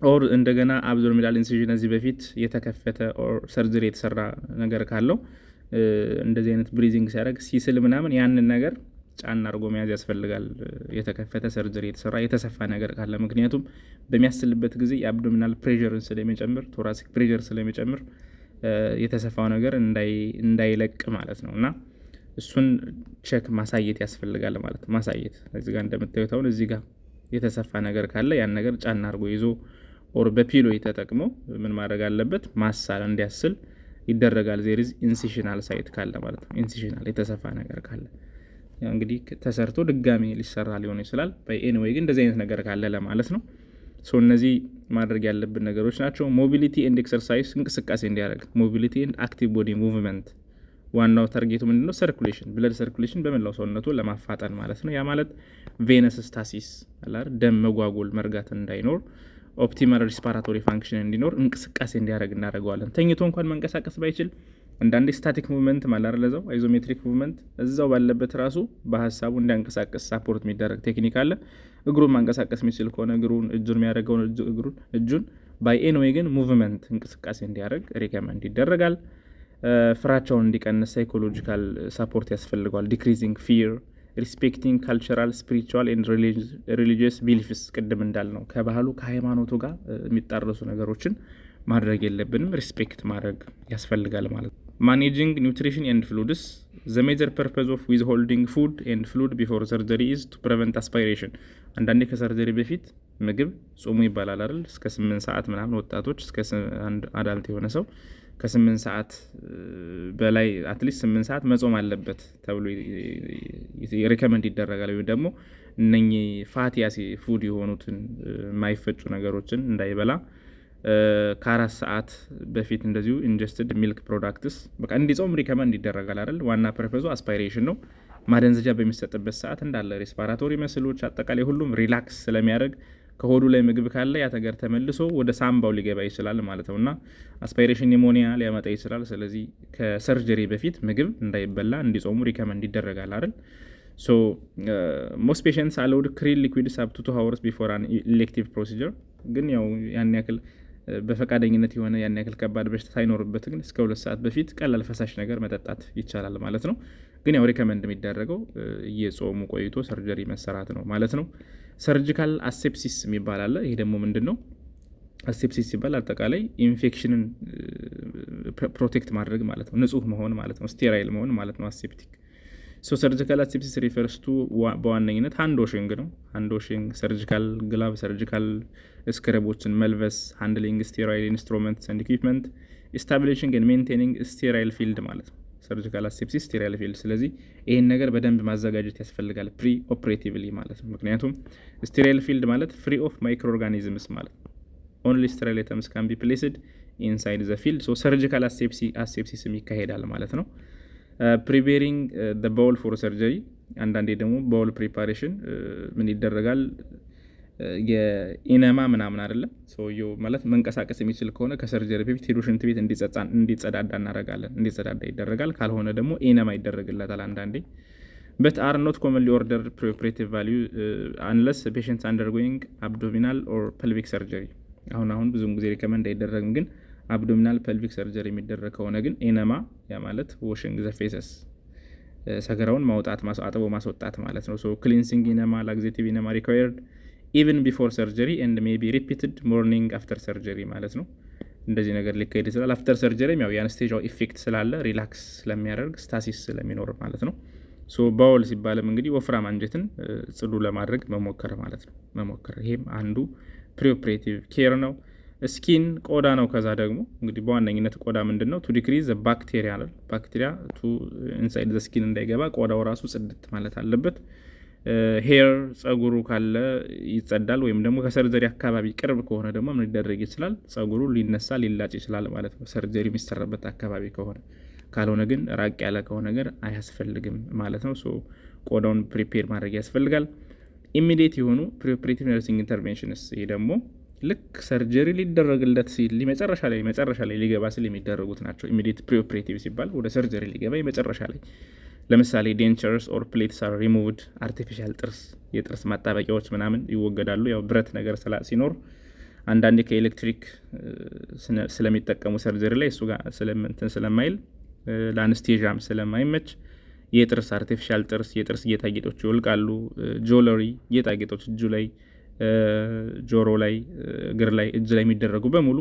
ኦር እንደገና አብዶሚናል ኢንሲዥን እዚህ በፊት የተከፈተ ኦር ሰርጀሪ የተሰራ ነገር ካለው እንደዚህ አይነት ብሪዚንግ ሲያደርግ ሲስል ምናምን ያንን ነገር ጫና አድርጎ መያዝ ያስፈልጋል። የተከፈተ ሰርጀሪ የተሰራ የተሰፋ ነገር ካለ ምክንያቱም በሚያስልበት ጊዜ የአብዶሚናል ፕሬሸርን ስለሚጨምር ቶራሲክ ፕሬሸር ስለሚጨምር የተሰፋው ነገር እንዳይለቅ ማለት ነው። እና እሱን ቼክ ማሳየት ያስፈልጋል ማለት ነው። ማሳየት እዚህ ጋር እንደምታዩት አሁን እዚህ ጋር የተሰፋ ነገር ካለ ያን ነገር ጫና አድርጎ ይዞ ኦር በፒሎ ተጠቅሞ ምን ማድረግ አለበት ማሳል እንዲያስል ይደረጋል። ዜሪዝ ኢንሲሽናል ሳይት ካለ ማለት ነው። ኢንሲሽናል የተሰፋ ነገር ካለ ያው እንግዲህ ተሰርቶ ድጋሚ ሊሰራ ሊሆን ይችላል። በኤኒዌይ ግን እንደዚህ አይነት ነገር ካለ ለማለት ነው። ሶ እነዚህ ማድረግ ያለብን ነገሮች ናቸው። ሞቢሊቲ ኤንድ ኤክሰርሳይዝ እንቅስቃሴ እንዲያደርግ ሞቢሊቲ ኤንድ አክቲቭ ቦዲ ሙቭመንት ዋናው ታርጌቱ ምንድነው? ሰርኩሌሽን ብለድ ሰርኩሌሽን በመላው ሰውነቱ ለማፋጠን ማለት ነው። ያ ማለት ቬነስ ስታሲስ አላር ደም መጓጎል መርጋት እንዳይኖር ኦፕቲማል ሪስፓራቶሪ ፋንክሽን እንዲኖር እንቅስቃሴ እንዲያደርግ እናደርገዋለን። ተኝቶ እንኳን መንቀሳቀስ ባይችል አንዳንዴ ስታቲክ ሙቭመንት ማለት ለዛው አይዞሜትሪክ ሙቭመንት እዛው ባለበት ራሱ በሀሳቡ እንዲያንቀሳቀስ ሳፖርት የሚደረግ ቴክኒክ አለ። እግሩን ማንቀሳቀስ የሚችል ከሆነ እግሩን እጁን የሚያደርገውን እጁን ባይ ኤኒዌይ ግን ሙቭመንት እንቅስቃሴ እንዲያደርግ ሪከመንድ ይደረጋል። ፍራቻውን እንዲቀንስ ሳይኮሎጂካል ሳፖርት ያስፈልገዋል። ዲክሪዚንግ ፊር ሪስፔክቲንግ ካልቸራል ስፒሪቹዋል ኤንድ ሪሊጂየስ ቢሊፍስ ቅድም እንዳልነው ከባህሉ ከሃይማኖቱ ጋር የሚጣረሱ ነገሮችን ማድረግ የለብንም። ሪስፔክት ማድረግ ያስፈልጋል ማለት ነው። ማኔጂንግ ኒውትሪሽን ኤንድ ፍሉድስ ዘ ሜጀር ፐርፐዝ ኦፍ ዊዝ ሆልዲንግ ፉድ ኤንድ ፍሉድ ቢፎር ሰርጀሪ ኢዝ ቱ ፕሪቨንት አስፓይሬሽን። አንዳንዴ ከሰርጀሪ በፊት ምግብ ጾሙ ይባላል አይደል? እስከ 8 ሰዓት ምናምን ወጣቶች እስከ አንድ አዳልት የሆነ ሰው ከ8 ሰዓት በላይ አትሊስት 8 ሰዓት መጾም አለበት ተብሎ ሪከመንድ ይደረጋል። ወይም ደግሞ እነኚህ ፋቲያሲ ፉድ የሆኑትን የማይፈጩ ነገሮችን እንዳይበላ ከ4 ሰዓት በፊት እንደዚሁ ኢንጀስትድ ሚልክ ፕሮዳክትስ በቃ እንዲጾም ሪከመንድ ይደረጋል አይደል? ዋና ፐርፐዙ አስፓይሬሽን ነው። ማደንዘጃ በሚሰጥበት ሰዓት እንዳለ ሬስፓራቶሪ መስሎች አጠቃላይ ሁሉም ሪላክስ ስለሚያደርግ ከሆዱ ላይ ምግብ ካለ ያ ነገር ተመልሶ ወደ ሳምባው ሊገባ ይችላል ማለት ነውና አስፓይሬሽን ኒሞኒያ ሊያመጣ ይችላል። ስለዚህ ከሰርጀሪ በፊት ምግብ እንዳይበላ እንዲጾሙ ሪከመንድ ይደረጋል አይደል? ሶ ሞስት ፔሸንትስ አላውድ ክሪል ሊኩዊድስ አፕ ቱ 2 hours ቢፎር አን ኢሌክቲቭ ፕሮሲጀር። ግን ያው ያን ያክል በፈቃደኝነት የሆነ ያን ያክል ከባድ በሽታ ሳይኖርበት ግን እስከ 2 ሰዓት በፊት ቀላል ፈሳሽ ነገር መጠጣት ይቻላል ማለት ነው። ግን ያው ሪከመንድ የሚደረገው እየጾሙ ቆይቶ ሰርጀሪ መሰራት ነው ማለት ነው። ሰርጂካል አሴፕሲስ የሚባል አለ። ይሄ ደግሞ ምንድን ነው? አሴፕሲስ ሲባል አጠቃላይ ኢንፌክሽንን ፕሮቴክት ማድረግ ማለት ነው። ንጹህ መሆን ማለት ነው። ስቴራይል መሆን ማለት ነው አሴፕቲክ። ሶ ሰርጂካል አሴፕሲስ ሪፈርስ ቱ በዋነኝነት ሃንድ ዋሽንግ ነው። ሃንድ ዋሽንግ፣ ሰርጂካል ግላቭ፣ ሰርጂካል ስክረቦችን መልበስ፣ ሃንድሊንግ ስቴራይል ኢንስትሩመንትስ ኤንድ ኢኩዊፕመንት፣ ኢስታብሊሽንግ ኤንድ ሜንቴኒንግ ስቴራይል ፊልድ ማለት ነው። ሰርጂካል አሴፕሲስ ስቴራይል ፊልድ። ስለዚህ ይህን ነገር በደንብ ማዘጋጀት ያስፈልጋል ፕሪ ኦፕሬቲቭሊ ማለት ነው። ምክንያቱም ስቴራይል ፊልድ ማለት ፍሪ ኦፍ ማይክሮ ኦርጋኒዝምስ ማለት ነው። ኦንሊ ስቴራይል አይተምስ ካን ቢ ፕሌስድ ኢንሳይድ ዘ ፊልድ። ሶ ሰርጂካል አሴፕሲስም ይካሄዳል ማለት ነው። ፕሪፔሪንግ ዘ ባውል ፎር ሰርጀሪ። አንዳንዴ ደግሞ ባውል ፕሪፓሬሽን ምን ይደረጋል? የኢነማ ምናምን አይደለም ሰውየው ማለት መንቀሳቀስ የሚችል ከሆነ ከሰርጀሪ በፊት ሄዶ ሽንት ቤት እንዲጸዳዳ እናደርጋለን። እንዲጸዳዳ ይደረጋል። ካልሆነ ደግሞ ኢነማ ይደረግለታል አንዳንዴ። በት አር ኖት ኮመንሊ ኦርደርድ ፕሪኦፕሬቲቭ ቫልዩ አንለስ ፔሽንትስ አንደርጎይንግ አብዶሚናል ኦር ፐልቪክ ሰርጀሪ። አሁን ብዙም ጊዜ ሪከመንድ አይደረግም፣ ግን አብዶሚናል ፐልቪክ ሰርጀሪ የሚደረግ ከሆነ ግን ኢነማ ያ ማለት ዋሽንግ ዘ ፌሰስ ሰገራውን ማውጣት አጥቦ ማስወጣት ማለት ነው። ሶ ክሊንሲንግ ኢነማ ላግዜቲቭ ኢነማ ሪኳየርድ ኢቨን ቢፎር ሰርጀሪ ኤንድ ሜይ ቢ ሪፒትድ ሞርኒንግ አፍተር ሰርጀሪ ማለት ነው። እንደዚህ ነገር ሊካሄድ ይችላል። አፍተር ሰርጀሪም ያው የአነስቴዣው ኢፌክት ስላለ ሪላክስ ስለሚያደርግ ስታሲስ ስለሚኖር ማለት ነው። ሶ ባውል ሲባልም እንግዲህ ወፍራም አንጀትን ጽዱ ለማድረግ መሞከር ማለት ነው። መሞከር ይሄም አንዱ ፕሪኦፕሬቲቭ ኬር ነው። ስኪን ቆዳ ነው። ከዛ ደግሞ እንግዲህ በዋነኝነት ቆዳ ምንድን ነው? ቱ ዲክሪዝ ባክቴሪያ ቱ ኢንሳይድ ዘ ስኪን እንዳይገባ ቆዳው ራሱ ጽድት ማለት አለበት። ሄር ጸጉሩ ካለ ይጸዳል፣ ወይም ደግሞ ከሰርጀሪ አካባቢ ቅርብ ከሆነ ደግሞ ምን ሊደረግ ይችላል? ጸጉሩ ሊነሳ ሊላጭ ይችላል ማለት ነው፣ ሰርጀሪ የሚሰራበት አካባቢ ከሆነ። ካልሆነ ግን ራቅ ያለ ከሆነ ነገር አያስፈልግም ማለት ነው። ቆዳውን ፕሪፔር ማድረግ ያስፈልጋል። ኢሚዲየት የሆኑ ፕሪኦፕሬቲቭ ነርሲንግ ኢንተርቬንሽንስ፣ ይሄ ደግሞ ልክ ሰርጀሪ ሊደረግለት ሲል መጨረሻ ላይ ሊገባ ሲል የሚደረጉት ናቸው። ኢሚዲየት ፕሪኦፕሬቲቭ ሲባል ወደ ሰርጀሪ ሊገባ የመጨረሻ ላይ፣ ለምሳሌ ዴንቸርስ ኦር ፕሌትስ አር ሪሙቭድ፣ አርቲፊሻል ጥርስ፣ የጥርስ ማጣበቂያዎች ምናምን ይወገዳሉ። ያው ብረት ነገር ሲኖር አንዳንዴ ከኤሌክትሪክ ስለሚጠቀሙ ሰርጀሪ ላይ እሱ ጋር ስለማይል ለአንስቴዣም ስለማይመች የጥርስ አርቲፊሻል ጥርስ፣ የጥርስ ጌጣጌጦች ይወልቃሉ። ጆለሪ ጌጣጌጦች እጁ ላይ፣ ጆሮ ላይ፣ እግር ላይ፣ እጅ ላይ የሚደረጉ በሙሉ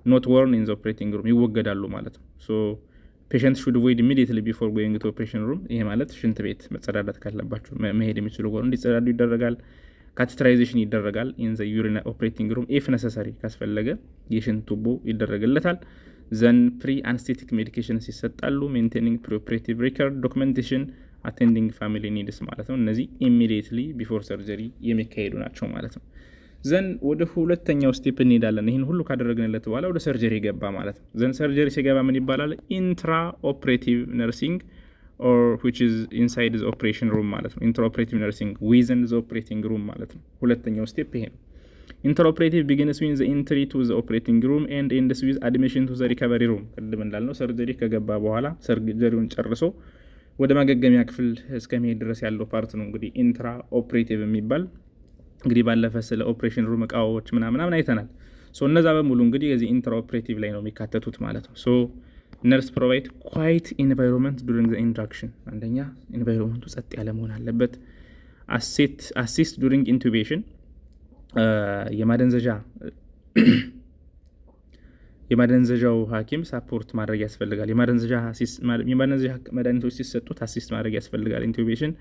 ኖት ወርን ኢን ዘ ኦፕሬቲንግ ሩም ይወገዳሉ ማለት ነው። ፔሸንት ሹድ ቮይድ ኢሚዲየትሊ ቢፎር ጎይንግ ቱ ኦፕሬሽን ሩም። ይሄ ማለት ሽንት ቤት መጸዳዳት ካለባቸው መሄድ የሚችሉ ከሆነ እንዲጸዳዱ ይደረጋል። ካቴተራይዜሽን ይደረጋል ኢን ዘ ዩሪን ኦፕሬቲንግ ሩም ኢፍ ነሰሰሪ፣ ካስፈለገ የሽንት ቱቦ ይደረግለታል። ዘን ፕሪ አንስቴቲክ ሜዲኬሽንስ ይሰጣሉ። ሜንቴኒንግ ፕሪኦፕሬቲቭ ሪከርድ ዶክመንቴሽን፣ አቴንዲንግ ፋሚሊ ኒድስ ማለት ነው። እነዚህ ኢሚዲየትሊ ቢፎር ሰርጀሪ የሚካሄዱ ናቸው ማለት ነው። ዘን ወደ ሁለተኛው ስቴፕ እንሄዳለን። ይህን ሁሉ ካደረግንለት በኋላ ወደ ሰርጀሪ ገባ ማለት ነው። ዘን ሰርጀሪ ሲገባ ምን ይባላል? ኢንትራ ኦፕሬቲቭ ነርሲንግ ኦር which is inside the operation room ማለት ነው። ኢንትራ ኦፕሬቲቭ ነርሲንግ within the operating room ማለት ነው። ሁለተኛው ስቴፕ ይሄ ነው። ኢንተርኦፕሬቲቭ ቢጊንስ ዊዝ ኢንትሪ ቱ ዘ ኦፕሬቲንግ ሩም ኤንድ ኤንድስ ዊዝ አድሚሽን ቱ ዘ ሪከቨሪ ሩም። ቅድም እንዳልነው ሰርጀሪ ከገባ በኋላ ሰርጀሪውን ጨርሶ ወደ ማገገሚያ ክፍል እስከመሄድ ድረስ ያለው ፓርት ነው እንግዲህ ኢንትራ ኦፕሬቲቭ የሚባል። እንግዲህ ባለፈ ስለ ኦፕሬሽን ሩም እቃዎች ምናምን አይተናል። እነዛ በሙሉ እንግዲህ የዚህ ኢንትራ ኦፕሬቲቭ ላይ ነው የሚካተቱት ማለት ነው። ነርስ ፕሮቫይድ ኳይት ኢንቫይሮንመንት ዱሪንግ ዘ ኢንትራክሽን። አንደኛ ኢንቫይሮንመንቱ ጸጥ ያለ መሆን አለበት። አሲስት ዱሪንግ ኢንቱቤሽን፣ የማደንዘዣው ሐኪም ሳፖርት ማድረግ ያስፈልጋል። የማደንዘዣ መድኃኒቶች ሲሰጡት አሲስት ማድረግ ያስፈልጋል። ኢንቱቤሽን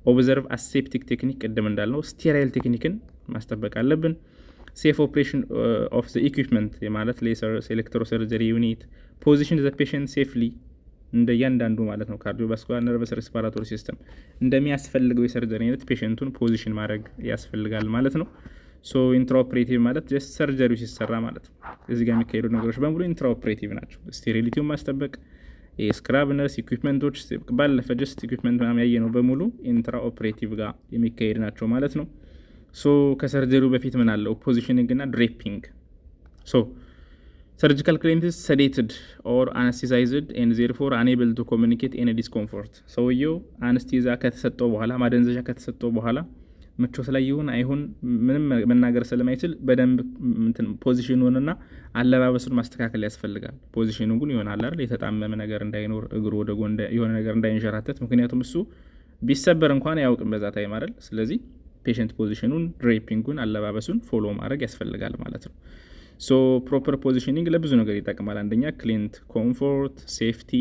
ኦብዘርቭ አሴፕቲክ ቴክኒክ፣ ቅድም እንዳልነው ስቴራይል ቴክኒክን ማስጠበቅ አለብን። ሴፍ ኦፕሬሽን ኦፍ ዘ ኢኩፕመንት ማለት ሌሰርስ፣ ኤሌክትሮሰርጀሪ ዩኒት፣ ፖዚሽን ዘ ፔሽንት ሴፍሊ እንደ እያንዳንዱ ማለት ነው ካርዲዮቫስኩላር ነርቨስ ሬስፓራቶሪ ሲስተም እንደሚያስፈልገው የሰርጀሪ አይነት ፔሽንቱን ፖዚሽን ማድረግ ያስፈልጋል ማለት ነው። ኢንትራኦፕሬቲቭ ማለት ጀስት ሰርጀሪው ሲሰራ ማለት ነው። እዚህ ጋር የሚካሄዱ ነገሮች በሙሉ ኢንትራኦፕሬቲቭ ናቸው። ስቴሪሊቲውን ማስጠበቅ፣ ስክራብ ነርስ ኢኩፕመንቶች፣ ባለፈ ጀስት ኢኩፕመንት ምናምን ያየ ነው በሙሉ ኢንትራኦፕሬቲቭ ጋር የሚካሄድ ናቸው ማለት ነው። ከሰርጀሪው በፊት ምን አለው? ፖዚሽኒንግ እና ድሬፒንግ። ሰርጂካል ክሊንትስ ሰዴትድ ኦር አነስቲዛይዝድ ኤንድ ዜርፎር አንኤብል ቱ ኮሚኒኬት ኤኒ ዲስኮምፎርት። ሰውየው አነስቲዛ ከተሰጠው በኋላ ማደንዘዣ ከተሰጠው በኋላ ምቾት ላይ ይሁን አይሁን ምንም መናገር ስለማይችል በደንብ ፖዚሽኑንና አለባበሱን ማስተካከል ያስፈልጋል። ፖዚሽኑ ግን ይሆናል አይደል? የተጣመመ ነገር እንዳይኖር፣ እግሩ ወደ ጎን የሆነ ነገር እንዳይንሸራተት። ምክንያቱም እሱ ቢሰበር እንኳን አያውቅም በዛ ታይም አይደል? ስለዚህ ፔሽንት ፖዚሽኑን፣ ድሬፒንጉን፣ አለባበሱን ፎሎ ማድረግ ያስፈልጋል ማለት ነው። ፕሮፐር ፖዚሽኒንግ ለብዙ ነገር ይጠቅማል። አንደኛ ክሊንት ኮምፎርት፣ ሴፍቲ፣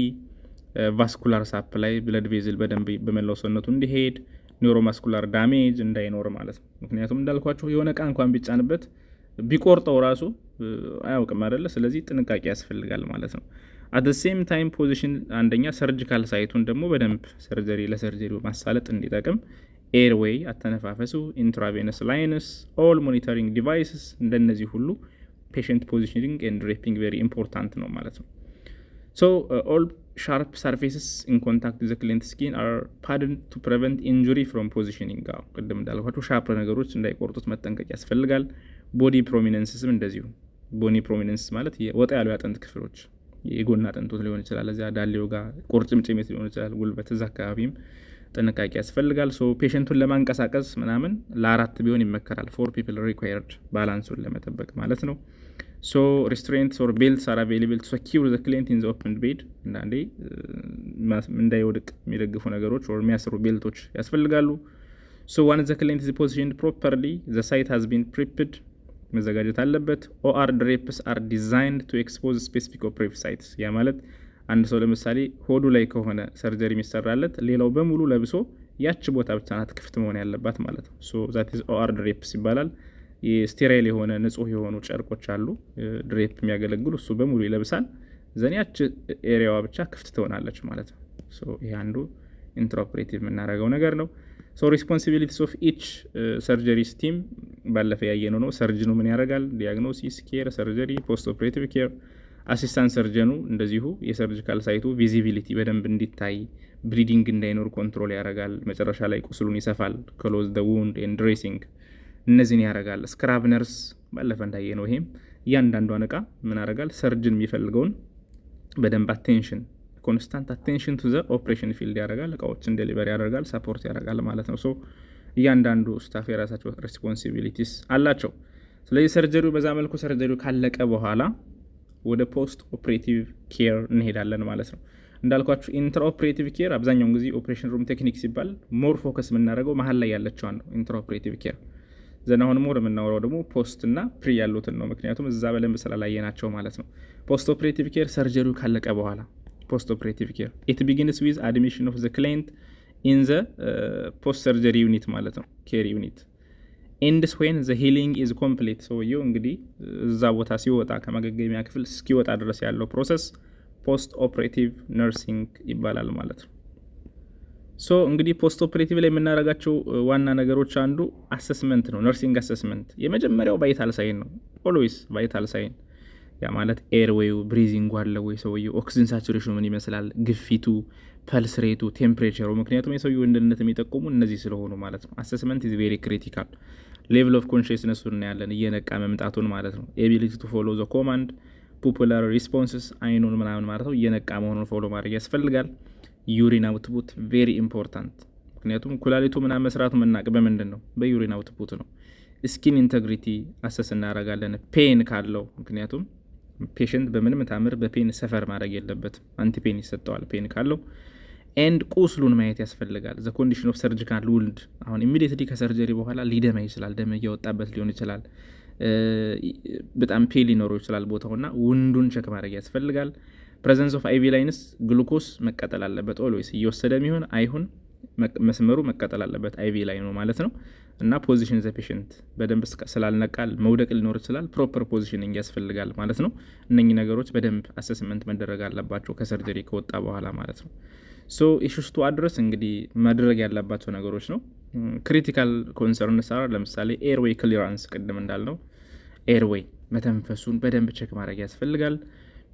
ቫስኩላር ሳፕላይ ብለድ ቬዝል በደንብ በመላው ሰውነቱ እንዲሄድ፣ ኒውሮማስኩላር ዳሜጅ እንዳይኖር ማለት ነው። ምክንያቱም እንዳልኳቸው የሆነ እቃ እንኳን ቢጫንበት ቢቆርጠው ራሱ አያውቅም አይደለ? ስለዚህ ጥንቃቄ ያስፈልጋል ማለት ነው። አት ሴም ታይም ፖዚሽን አንደኛ ሰርጂካል ሳይቱን ደግሞ በደንብ ለሰርጀሪ ማሳለጥ እንዲጠቅም ኤርዌይ አተነፋፈሱ፣ ኢንትራቬነስ ላይንስ፣ ኦል ሞኒተሪንግ ዲቫይስስ እንደነዚህ ሁሉ ፔሽንት ፖዚሽኒንግ ኤንድ ድሬፒንግ ቬሪ ኢምፖርታንት ነው ማለት ነው። ኦል ሻርፕ ሰርፌስስ ኢን ኮንታክት ዘ ክሊንት ስኪን አር ፓድድ ቱ ፕሪቨንት ኢንጁሪ ፍሮም ፖዚሽኒንግ። ቅድም እንዳልኳቸው ሻርፕ ነገሮች እንዳይቆርጡት መጠንቀቅ ያስፈልጋል። ቦዲ ፕሮሚነንስስም እንደዚሁ። ቦዲ ፕሮሚነንስ ማለት ወጣ ያሉ የአጥንት ክፍሎች የጎን አጥንቶት ሊሆን ይችላል፣ እዚያ ዳሌው ጋር ቁርጭምጭሚት ሊሆን ይችላል፣ ጉልበት፣ እዛ አካባቢም ጥንቃቄ ያስፈልጋል። ፔሽንቱን ለማንቀሳቀስ ምናምን ለአራት ቢሆን ይመከራል። 4 people required ባላንሱን ለመጠበቅ ማለት ነው። restraints or belts are available to secure the client in the open bed። አንዳንዴ እንዳይወድቅ የሚደግፉ ነገሮች or የሚያስሩ ቤልቶች ያስፈልጋሉ። once the client is positioned properly the site has been prepped፣ መዘጋጀት አለበት። OR drapes are designed to expose specific operative sites። ያ ማለት አንድ ሰው ለምሳሌ ሆዱ ላይ ከሆነ ሰርጀሪ የሚሰራለት ሌላው በሙሉ ለብሶ ያች ቦታ ብቻ ናት ክፍት መሆን ያለባት ማለት ነው። that is OR drapes ይባላል። የስቴራይል የሆነ ንጹህ የሆኑ ጨርቆች አሉ ድሬፕ የሚያገለግሉ፣ እሱ በሙሉ ይለብሳል። ዘኒያች ኤሪያዋ ብቻ ክፍት ትሆናለች ማለት ነው። ይሄ አንዱ ኢንትራኦፕሬቲቭ የምናደርገው ነገር ነው። ሶ ሪስፖንሲቢሊቲስ ኦፍ ኢች ሰርጀሪስ ቲም ባለፈ ያየነው ነው። ሰርጅኑ ምን ያደርጋል? ዲያግኖሲስ፣ ኬር፣ ሰርጀሪ፣ ፖስት ኦፕሬቲቭ ኬር። አሲስታንት ሰርጀኑ እንደዚሁ የሰርጂካል ሳይቱ ቪዚቢሊቲ በደንብ እንዲታይ፣ ብሊዲንግ እንዳይኖር ኮንትሮል ያደርጋል። መጨረሻ ላይ ቁስሉን ይሰፋል። ክሎዝ ደ ውንድ ኤንድ ድሬሲንግ እነዚህን ያደርጋል። ስክራብ ነርስ ባለፈ እንዳየነው ይሄም እያንዳንዷን እቃ ምን ያደርጋል? ሰርጅን የሚፈልገውን በደንብ አቴንሽን ኮንስታንት አቴንሽን ቱ ዘ ኦፕሬሽን ፊልድ ያደርጋል። እቃዎችን ዴሊቨሪ ያደርጋል፣ ሰፖርት ያደርጋል ማለት ነው። ሶ እያንዳንዱ ስታፍ የራሳቸው ሬስፖንሲቢሊቲስ አላቸው። ስለዚህ ሰርጀሪው በዛ መልኩ ሰርጀሪው ካለቀ በኋላ ወደ ፖስት ኦፕሬቲቭ ኬር እንሄዳለን ማለት ነው። እንዳልኳችሁ ኢንትራ ኦፕሬቲቭ ኬር አብዛኛውን ጊዜ ኦፕሬሽን ሩም ቴክኒክ ሲባል ሞር ፎከስ የምናደርገው መሀል ላይ ያለችዋን ነው፣ ኢንትራ ኦፕሬቲቭ ኬር። ዘና አሁን ሞር የምናወራው ደግሞ ፖስት እና ፕሪ ያሉትን ነው፣ ምክንያቱም እዛ በደንብ ስላላየናቸው ማለት ነው። ፖስት ኦፕሬቲቭ ኬር ሰርጀሪው ካለቀ በኋላ ፖስት ኦፕሬቲቭ ኬር ኢት ቢጊንስ ዊዝ አድሚሽን ኦፍ ዘ ክላይንት ኢን ዘ ፖስት ሰርጀሪ ዩኒት ማለት ነው፣ ኬር ዩኒት ኤንድስ ዌን ዘ ሂሊንግ ኢዝ ኮምፕሊት። ሰውየው እንግዲህ እዛ ቦታ ሲወጣ ከማገገሚያ ክፍል እስኪወጣ ድረስ ያለው ፕሮሰስ ፖስት ኦፕሬቲቭ ነርሲንግ ይባላል ማለት ነው። ሶ እንግዲህ ፖስት ኦፕሬቲቭ ላይ የምናደርጋቸው ዋና ነገሮች አንዱ አሰስመንት ነው፣ ነርሲንግ አሰስመንት። የመጀመሪያው ቫይታል ሳይን ነው፣ ኦልዌይስ ቫይታል ሳይን። ያ ማለት ኤርዌዩ ብሪዚንጉ አለ ወይ፣ ሰውየው ኦክሲጅን ሳቹሬሽኑ ምን ይመስላል፣ ግፊቱ፣ ፐልስ ሬቱ፣ ቴምፕሬቸሩ። ምክንያቱም የሰውየው ወንድነት የሚጠቁሙ እነዚህ ስለሆኑ ማለት ነው። አሰስመንት ኢዝ ቬሪ ክሪቲካል። ሌቭል ኦፍ ኮንሽስነሱ እናያለን፣ እየነቃ መምጣቱን ማለት ነው። ኤቢሊቲ ቱ ፎሎ ዘ ኮማንድ፣ ፖፑላር ሪስፖንስስ፣ አይኑን ምናምን ማለት ነው፣ እየነቃ መሆኑን ፎሎ ማድረግ ያስፈልጋል። ዩሪን አውትፑት ቬሪ ኢምፖርታንት። ምክንያቱም ኩላሊቱ ምናምን መስራቱ መናቅ በምንድን ነው? በዩሪን አውትፑት ነው። ስኪን ኢንተግሪቲ አሰስ እናደርጋለን። ፔን ካለው ምክንያቱም ፔሽንት በምንም ታምር በፔን ሰፈር ማድረግ የለበትም፣ አንቲፔን ይሰጠዋል ፔን ካለው። ኤንድ ቁስሉን ማየት ያስፈልጋል። ዘ ኮንዲሽን ኦፍ ሰርጂካል ውልድ። አሁን ኢሚዲየትሊ ከሰርጀሪ በኋላ ሊደማ ይችላል፣ ደም እያወጣበት ሊሆን ይችላል፣ በጣም ፔን ሊኖረው ይችላል ቦታውና ውንዱን ቸክ ማድረግ ያስፈልጋል። ፕሬዘንስ ኦፍ አይቪ ላይንስ፣ ግሉኮስ መቀጠል አለበት ኦልዌይስ፣ እየወሰደ የሚሆን አይሁን መስመሩ መቀጠል አለበት አይቪ ላይ ነው ማለት ነው። እና ፖዚሽን ዘ ፔሽንት በደንብ ስላልነቃል መውደቅ ሊኖር ይችላል፣ ፕሮፐር ፖዚሽኒንግ ያስፈልጋል ማለት ነው። እነኚህ ነገሮች በደንብ አሰስመንት መደረግ አለባቸው ከሰርጀሪ ከወጣ በኋላ ማለት ነው። ሶ ኢሹስ ቱ አድረስ እንግዲህ ማድረግ ያለባቸው ነገሮች ነው። ክሪቲካል ኮንሰርን ሳር ለምሳሌ ኤርዌይ ክሊራንስ፣ ቅድም እንዳልነው ኤርዌይ መተንፈሱን በደንብ ቼክ ማድረግ ያስፈልጋል።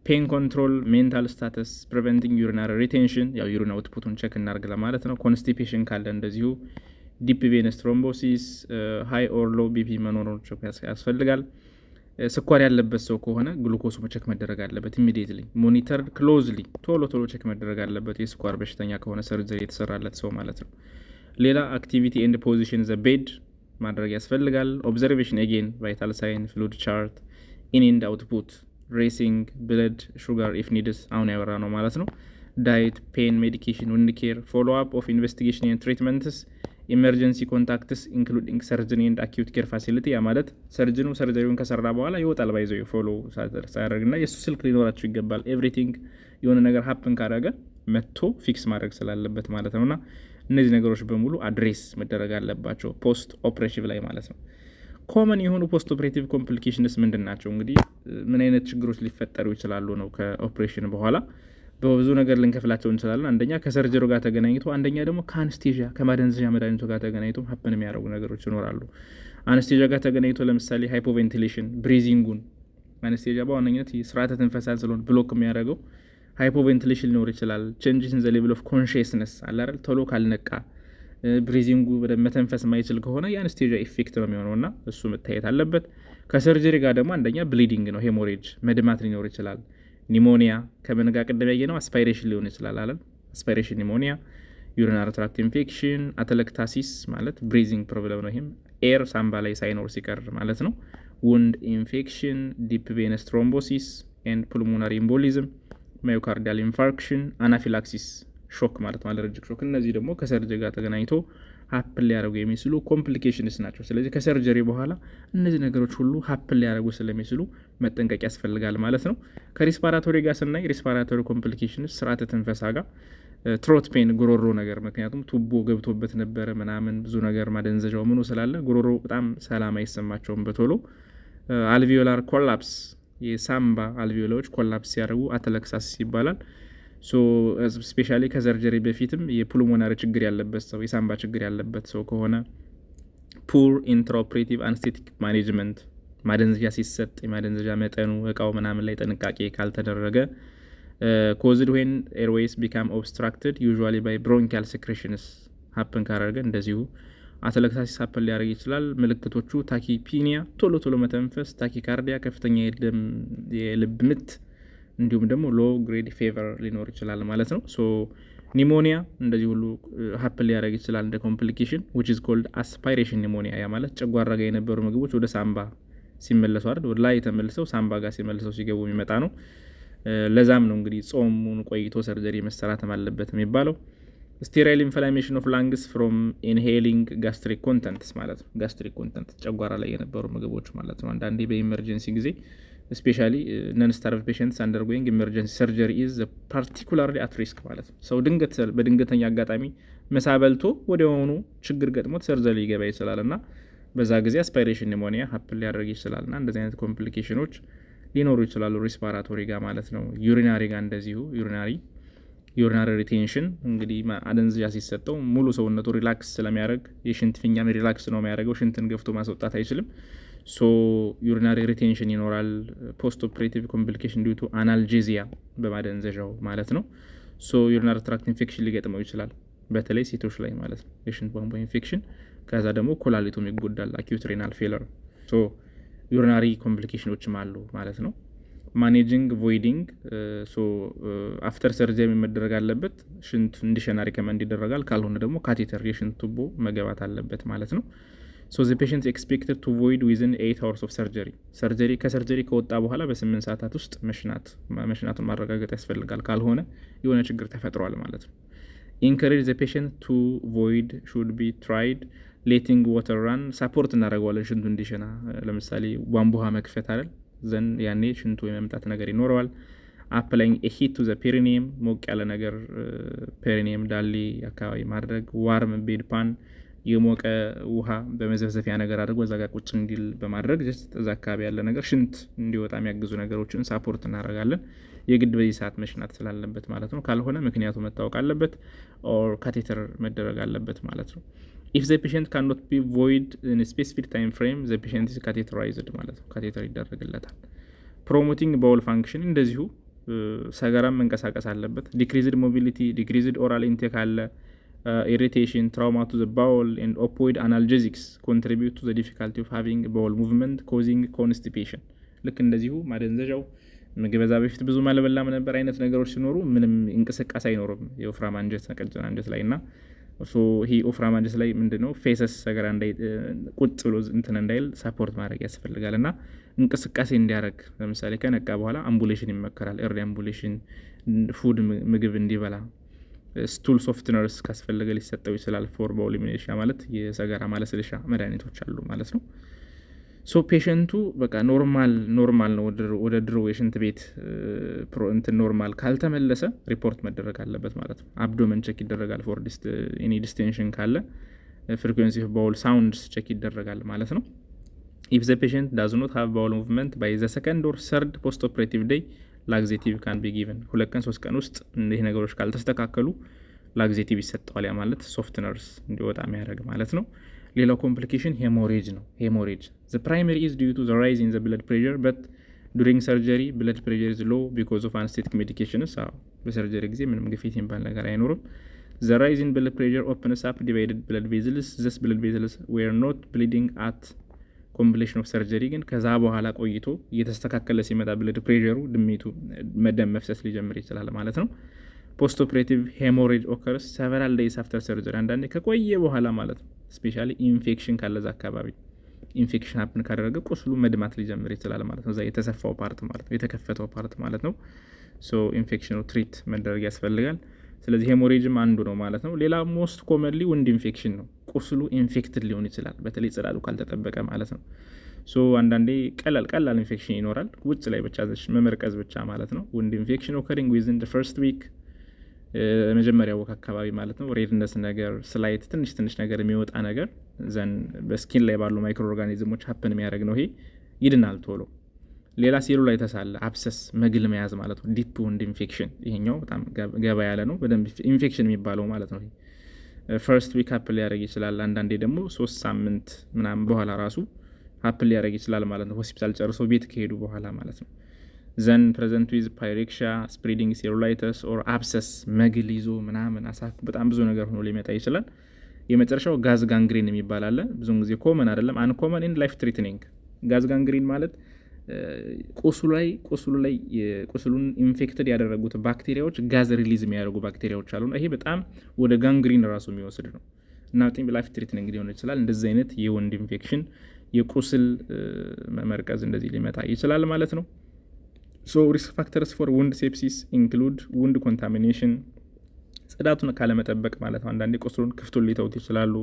ፔን ኮንትሮል፣ ሜንታል ስታተስ፣ ፕሪቨንቲንግ ዩሪናሪ ሪቴንሽን፣ ያው ዩሪን አውትፑቱን ቼክ እናርግ ለማለት ነው። ኮንስቲፔሽን ካለ እንደዚሁ፣ ዲፕ ቬነስ ትሮምቦሲስ፣ ሃይ ኦር ሎ ቢፒ መኖሩን ቼክ ያስፈልጋል። ስኳር ያለበት ሰው ከሆነ ግሉኮሱ ቼክ መደረግ አለበት ኢሚዲየትሊ። ሞኒተር ክሎዝሊ፣ ቶሎ ቼክ መደረግ አለበት የስኳር በሽተኛ ከሆነ ሰርጀሪ የተሰራለት ሰው ማለት ነው። ሌላ አክቲቪቲ ኤንድ ፖዚሽን ዘ ቤድ ማድረግ ያስፈልጋል። ኦብዘርቬሽን ኤጌን ቫይታል ሳይን፣ ፍሉድ ቻርት፣ ኢን ኤንድ አውትፑት፣ ሬሲንግ ብለድ ሹጋር ኢፍ ኒድስ፣ አሁን ያወራ ነው ማለት ነው። ዳይት፣ ፔን ሜዲኬሽን፣ ውንድ ኬር፣ ፎሎ አፕ ኦፍ ኢንቨስቲጌሽን ኤንድ ትሪትመንትስ፣ ኢመርጀንሲ ኮንታክትስ ኢንክሉዲንግ ሰርጅን ኤንድ አኪዩት ኬር ፋሲሊቲ። ያ ማለት ሰርጅኑ ሰርጀሪውን ከሰራ በኋላ ይወጣል ባይዘው ፎሎ ሳያደርግና የእሱ ስልክ ሊኖራቸው ይገባል። ኤቭሪቲንግ የሆነ ነገር ሀፕን ካደረገ መጥቶ ፊክስ ማድረግ ስላለበት ማለት ነውና እነዚህ ነገሮች በሙሉ አድሬስ መደረግ አለባቸው ፖስት ኦፕሬቲቭ ላይ ማለት ነው። ኮመን የሆኑ ፖስት ኦፕሬቲቭ ኮምፕሊኬሽንስ ምንድን ናቸው? እንግዲህ ምን አይነት ችግሮች ሊፈጠሩ ይችላሉ ነው ከኦፕሬሽን በኋላ በብዙ ነገር ልንከፍላቸው እንችላለን። አንደኛ ከሰርጀሪ ጋር ተገናኝቶ፣ አንደኛ ደግሞ ከአንስቴዥያ ከማደንዘዣ መድኃኒቱ ጋር ተገናኝቶ ሀፕን የሚያደርጉ ነገሮች ይኖራሉ። አንስቴዥያ ጋር ተገናኝቶ ለምሳሌ ሃይፖቬንቲሌሽን፣ ብሪዚንጉን አንስቴዥያ በዋነኝነት ስርዓተ ትንፈሳን ስለሆነ ብሎክ የሚያደርገው ሃይፖቬንቲሌሽን ሊኖር ይችላል። ቼንጅስ ኢን ዘ ሌቭል ኦፍ ኮንሽስነስ አለ አይደል፣ ቶሎ ካልነቃ ብሪዚንጉ በደንብ መተንፈስ ማይችል ከሆነ የአንስቴዥያ ኢፌክት ነው የሚሆነውና እሱ መታየት አለበት። ከሰርጀሪ ጋር ደግሞ አንደኛ ብሊዲንግ ነው፣ ሄሞሬጅ መድማት ሊኖር ይችላል። ኒሞኒያ ከምን ጋር ቅድም ያየ ነው አስፓይሬሽን ሊሆን ይችላል አለን፣ አስፓይሬሽን ኒሞኒያ፣ ዩሪናሪ ትራክት ኢንፌክሽን፣ አተለክታሲስ ማለት ብሪዚንግ ፕሮብለም ነው። ይህም ኤር ሳምባ ላይ ሳይኖር ሲቀር ማለት ነው። ውንድ ኢንፌክሽን፣ ዲፕ ቬነስ ትሮምቦሲስ ኤንድ ፑልሞናሪ ኢምቦሊዝም፣ ማዮካርዲያል ኢንፋርክሽን፣ አናፊላክሲስ ሾክ ማለት ነው፣ አለርጂክ ሾክ። እነዚህ ደግሞ ከሰርጀሪ ጋር ተገናኝቶ ሀፕን ሊያደርጉ የሚችሉ ኮምፕሊኬሽንስ ናቸው። ስለዚህ ከሰርጀሪ በኋላ እነዚህ ነገሮች ሁሉ ሀፕን ሊያደርጉ ስለሚችሉ መጠንቀቅ ያስፈልጋል ማለት ነው። ከሪስፓራቶሪ ጋር ስናይ ሪስፓራቶሪ ኮምፕሊኬሽንስ ስርዓተ ትንፈሳ ጋር ትሮት ፔን፣ ጉሮሮ ነገር፣ ምክንያቱም ቱቦ ገብቶበት ነበረ ምናምን ብዙ ነገር ማደንዘዣው ምኑ ስላለ ጉሮሮ በጣም ሰላም አይሰማቸውም በቶሎ። አልቪዮላር ኮላፕስ፣ የሳምባ አልቪዮላዎች ኮላፕስ ሲያደርጉ አተለክሳሲስ ይባላል። ሶ ስፔሻሊ ከሰርጀሪ በፊትም የፑልሞናሪ ችግር ያለበት ሰው የሳምባ ችግር ያለበት ሰው ከሆነ ፑር ኢንትራኦፕሬቲቭ አንስቴቲክ ማኔጅመንት ማደንዘዣ ሲሰጥ የማደንዘዣ መጠኑ እቃው ምናምን ላይ ጥንቃቄ ካልተደረገ ኮዝድ ዌን ኤርዌይስ ቢካም ኦብስትራክትድ ዩዥዋሊ ባይ ብሮንኪያል ሴክሬሽንስ ሀፕን ካደረገ እንደዚሁ አተለክሳሲስ ሀፕን ሊያደርግ ይችላል። ምልክቶቹ ታኪፒኒያ ቶሎ ቶሎ መተንፈስ፣ ታኪካርዲያ ከፍተኛ የልብ ምት እንዲሁም ደግሞ ሎ ግሬድ ፌቨር ሊኖር ይችላል ማለት ነው። ሶ ኒሞኒያ እንደዚህ ሁሉ ሀፕን ሊያደርግ ይችላል እንደ ኮምፕሊኬሽን which is called aspiration pneumonia። ያ ማለት ጨጓራ ጋር የነበሩ ምግቦች ወደ ሳምባ ሲመለሱ አይደል ወደ ላይ ተመልሰው ሳምባ ጋር ሲመልሰው ሲገቡ የሚመጣ ነው። ለዛም ነው እንግዲህ ጾሙን ቆይቶ ሰርጀሪ መሰራት አለበት የሚባለው። ስቴራይል ኢንፍላሜሽን ኦፍ ላንግስ ፍሮም ኢንሄሊንግ ጋስትሪክ ኮንተንትስ ማለት ነው። ጋስትሪክ ኮንተንት ጨጓራ ላይ የነበሩ ምግቦች ማለት ነው። አንዳንዴ በኢመርጀንሲ ጊዜ ስፔሻሊ ነን ስታርቭ ፔሸንትስ አንደርጎይንግ ኢመርጀንሲ ሰርጀሪ ኢዝ ፓርቲኩላርሊ አት ሪስክ ማለት ነው። ሰው በድንገተኛ አጋጣሚ ምሳ በልቶ ወዲያውኑ ችግር ገጥሞት ሰርጀሪ ሊገባ ይችላል እና በዛ ጊዜ አስፓይሬሽን ኒሞኒያ ሀፕን ሊያደርግ ይችላል እና እንደዚህ አይነት ኮምፕሊኬሽኖች ሊኖሩ ይችላሉ ሪስፓራቶሪ ጋር ማለት ነው። ዩሪናሪ ጋር እንደዚሁ ዩሪናሪ ሪቴንሽን እንግዲህ አደንዝዣ ሲሰጠው ሙሉ ሰውነቱ ሪላክስ ስለሚያደርግ የሽንት ፊኛም ሪላክስ ነው የሚያደርገው፣ ሽንትን ገፍቶ ማስወጣት አይችልም። ሶ ዩሪናሪ ሪቴንሽን ይኖራል። ፖስት ኦፕሬቲቭ ኮምፕሊኬሽን ዲዩ ቱ አናልጄዚያ በማደንዘዣው ማለት ነው። ሶ ዩሪናሪ ትራክት ኢንፌክሽን ሊገጥመው ይችላል በተለይ ሴቶች ላይ ማለት ነው፣ የሽንት ቧንቧ ኢንፌክሽን። ከዛ ደግሞ ኮላሊቱም ይጎዳል፣ አኪዩት ሬናል ፌለር። ሶ ዩሪናሪ ኮምፕሊኬሽኖችም አሉ ማለት ነው። ማኔጂንግ ቮይዲንግ አፍተር ሰርጀሪ መደረግ አለበት። ሽንት እንዲሸና ሪከመንድ ይደረጋል። ካልሆነ ደግሞ ካቴተር የሽንት ቱቦ መገባት አለበት ማለት ነው። ሶ ዘ ፔሸንት ኤክስፔክትድ ቱ ቮይድ ዊዝን 8 hours ኦፍ ሰርጀሪ ከሰርጀሪ ከወጣ በኋላ በ8 ሰዓታት ውስጥ መሽናቱን ማረጋገጥ ያስፈልጋል። ካልሆነ የሆነ ችግር ተፈጥሯል ማለት ነው። ኢንከሬጅ ዘ ፔሸንት ቱ ቮይድ ሹድ ቢ ትራይድ ሌቲንግ ዋተር ራን ሳፖርት እናደርገዋለን ሽንቱ እንዲሸና። ለምሳሌ ቧንቧ መክፈት አይደል ዘን ያኔ ሽንቱ የመምጣት ነገር ይኖረዋል። አፕላይንግ ሂት ቱ ዘ ፔሪኒየም ሞቅ ያለ ነገር ፔሪኒየም ዳሌ አካባቢ ማድረግ። ዋርም ቤድ ፓን የሞቀ ውሃ በመዘፍዘፊያ ነገር አድርጎ እዛ ጋር ቁጭ እንዲል በማድረግ ጀስት እዛ አካባቢ ያለ ነገር ሽንት እንዲወጣ የሚያግዙ ነገሮችን ሳፖርት እናደርጋለን። የግድ በዚህ ሰዓት መሽናት ስላለበት ማለት ነው። ካልሆነ ምክንያቱ መታወቅ አለበት ኦር ካቴተር መደረግ አለበት ማለት ነው። ኢፍ ዘ ፔሸንት ካንኖት ቢ ቮይድ ኢን ስፔሲፊክ ታይም ፍሬም ዘ ፔሸንት ኢዝ ካቴተራይዝድ ማለት ነው። ካቴተር ይደረግለታል። ፕሮሞቲንግ ባውል ፋንክሽን እንደዚሁ ሰገራም መንቀሳቀስ አለበት። ዲክሪዝድ ሞቢሊቲ፣ ዲክሪዝድ ኦራል ኢንቴክ አለ። ኢሪቴሽን፣ ትራውማ ቱ ዘ ባውል ኤንድ ኦፖይድ አናልጀዚክስ ኮንትሪቢዩት ቱ ዘ ዲፊካልቲ ኦፍ ሃቪንግ ባውል ሙቭመንት ኮዚንግ ኮንስቲፔሽን። ልክ እንደዚሁ ማደንዘዣው ምግብ በዛ በፊት ብዙ ማለበላም ነበር አይነት ነገሮች ሲኖሩ ምንም እንቅስቃሴ አይኖርም የወፍራም አንጀት ቀጭን አንጀት ላይ እና ይሄ ወፍራም አንጀት ላይ ምንድነው ፌሰስ ሰገራ ቁጭ ብሎ እንትን እንዳይል ሳፖርት ማድረግ ያስፈልጋል እና እንቅስቃሴ እንዲያደርግ ለምሳሌ ከነቃ በኋላ አምቡሌሽን ይመከራል። ኤርሊ አምቡሌሽን፣ ፉድ ምግብ እንዲበላ፣ ስቱል ሶፍትነርስ ካስፈለገ ሊሰጠው ይችላል። ፎር ባውል ኢሊሚኔሽን ማለት የሰገራ ማለስለሻ መድኃኒቶች አሉ ማለት ነው። ሶ ፔሸንቱ በቃ ኖርማል ነው ወደ ድሮ የሽንት ቤት እንትን ኖርማል ካልተመለሰ ሪፖርት መደረግ አለበት ማለት ነው። አብዶመን ቼክ ይደረጋል። ፎር ኤኒ ዲስቴንሽን ካለ ፍሪኩዌንሲ ኦፍ ባውል ሳውንድስ ቼክ ይደረጋል ማለት ነው። ኢፍ ዘ ፔሸንት ዳዝ ኖት ሃቭ ባውል ሙቭመንት ባይ ዘ ሰከንድ ኦር ሰርድ ፖስት ኦፕሬቲቭ ዴይ ላግዜቲቭ ካን ቢ ጊቨን። 2 ቀን 3 ቀን ውስጥ እነዚህ ነገሮች ካልተስተካከሉ ላግዜቲቭ ይሰጠዋል። ያ ማለት ሶፍትነርስ እንዲወጣ የሚያደርግ ማለት ነው። ሌላው ኮምፕሊኬሽን ሄሞሬጅ ነው። ሄሞሬጅ ዘ ፕራይመሪ ኢዝ ዲዩ ቱ ዘ ራይዝ ኢን ዘ ብለድ ፕሬሸር በት ዱሪንግ ሰርጀሪ ብለድ ፕሬሸር ኢዝ ሎ ቢኮዝ ኦፍ አንስቴቲክ ሜዲኬሽንስ። በሰርጀሪ ጊዜ ምንም ግፊት የሚባል ነገር አይኖርም። ዘ ራይዝ ኢን ብለድ ፕሬሸር ኦፕንስ አፕ ዲቫይድድ ብለድ ቬዝልስ ዘስ ብለድ ቬዝልስ ዌር ኖት ብሊዲንግ አት ኮምፕሊሽን ኦፍ ሰርጀሪ። ግን ከዛ በኋላ ቆይቶ እየተስተካከለ ሲመጣ ብለድ ፕሬሸሩ ድሜቱ መደም መፍሰስ ሊጀምር ይችላል ማለት ነው። ፖስት ኦፕሬቲቭ ሄሞሬጅ ኦከርስ ሰቨራል ዴይስ አፍተር ሰርጀሪ፣ አንዳንዴ ከቆየ በኋላ ማለት ነው። ስፔሻሊ ኢንፌክሽን ካለዛ አካባቢ ኢንፌክሽን ሀፕን ካደረገ ቁስሉ መድማት ሊጀምር ይችላል ማለት ነው። እዛ የተሰፋው ፓርት ማለት ነው፣ የተከፈተው ፓርት ማለት ነው። ሶ ኢንፌክሽኑ ትሪት መደረግ ያስፈልጋል። ስለዚህ ሄሞሬጅም አንዱ ነው ማለት ነው። ሌላ ሞስት ኮመንሊ ውንድ ኢንፌክሽን ነው። ቁስሉ ኢንፌክትድ ሊሆን ይችላል፣ በተለይ ጽዳሉ ካልተጠበቀ ማለት ነው። ሶ አንዳንዴ ቀላል ኢንፌክሽን ይኖራል፣ ውጭ ላይ ብቻ መመርቀዝ ብቻ ማለት ነው። ውንድ ኢንፌክሽን ኦከሪንግ ዊዝን ዘ ፈርስት ዊክ መጀመሪያው ወቅ አካባቢ ማለት ነው። ሬድነስ ነገር፣ ስላይት ትንሽ ነገር የሚወጣ ነገር ዘን በስኪን ላይ ባሉ ማይክሮ ኦርጋኒዝሞች ሀፕን የሚያደርግ ነው። ይሄ ይድናል ቶሎ። ሌላ ሴሉላይተስ አለ፣ አብሰስ መግል መያዝ ማለት ነው። ዲፕ ውንድ ኢንፌክሽን ይሄኛው በጣም ገባ ያለ ነው፣ በደንብ ኢንፌክሽን የሚባለው ማለት ነው። ፈርስት ዊክ ሀፕል ሊያደርግ ይችላል። አንዳንዴ ደግሞ 3 ሳምንት ምናምን በኋላ ራሱ ሀፕል ሊያደርግ ይችላል ማለት ነው። ሆስፒታል ጨርሶ ቤት ከሄዱ በኋላ ማለት ነው። ዘን ፕሬዘንት ዊዝ ፓይሬክሺያ ስፕሬዲንግ ሴሉላይተስ ኦር አብሰስ መግል ይዞ ምናምን አሳክ በጣም ብዙ ነገር ሆኖ ሊመጣ ይችላል። የመጨረሻው ጋዝ ጋንግሪን የሚባል አለ። ብዙውን ጊዜ ኮመን አይደለም፣ አንኮመን ኢን ላይፍ ትሪትኒንግ። ጋዝ ጋንግሪን ማለት ቁስሉ ላይ ቁስሉን ኢንፌክትድ ያደረጉት ባክቴሪያዎች ጋዝ ሪሊዝ የሚያደርጉ ባክቴሪያዎች አሉ። ይሄ በጣም ወደ ጋንግሪን ራሱ የሚወስድ ነው እና ላይፍ ትሪትኒንግ ሊሆን ይችላል። እንደዚህ አይነት የውንድ ኢንፌክሽን የቁስል መመርቀዝ እንደዚህ ሊመጣ ይችላል ማለት ነው። ሶ ሪስክ ፋክተርስ ፎር ውንድ ሴፕሲስ ኢንክሉድ ውንድ ኮንታሚኔሽን፣ ጽዳቱን ካለመጠበቅ ማለት ነው። አንዳንዴ ቁስሉን ክፍቱን ሊተውት ይችላሉ።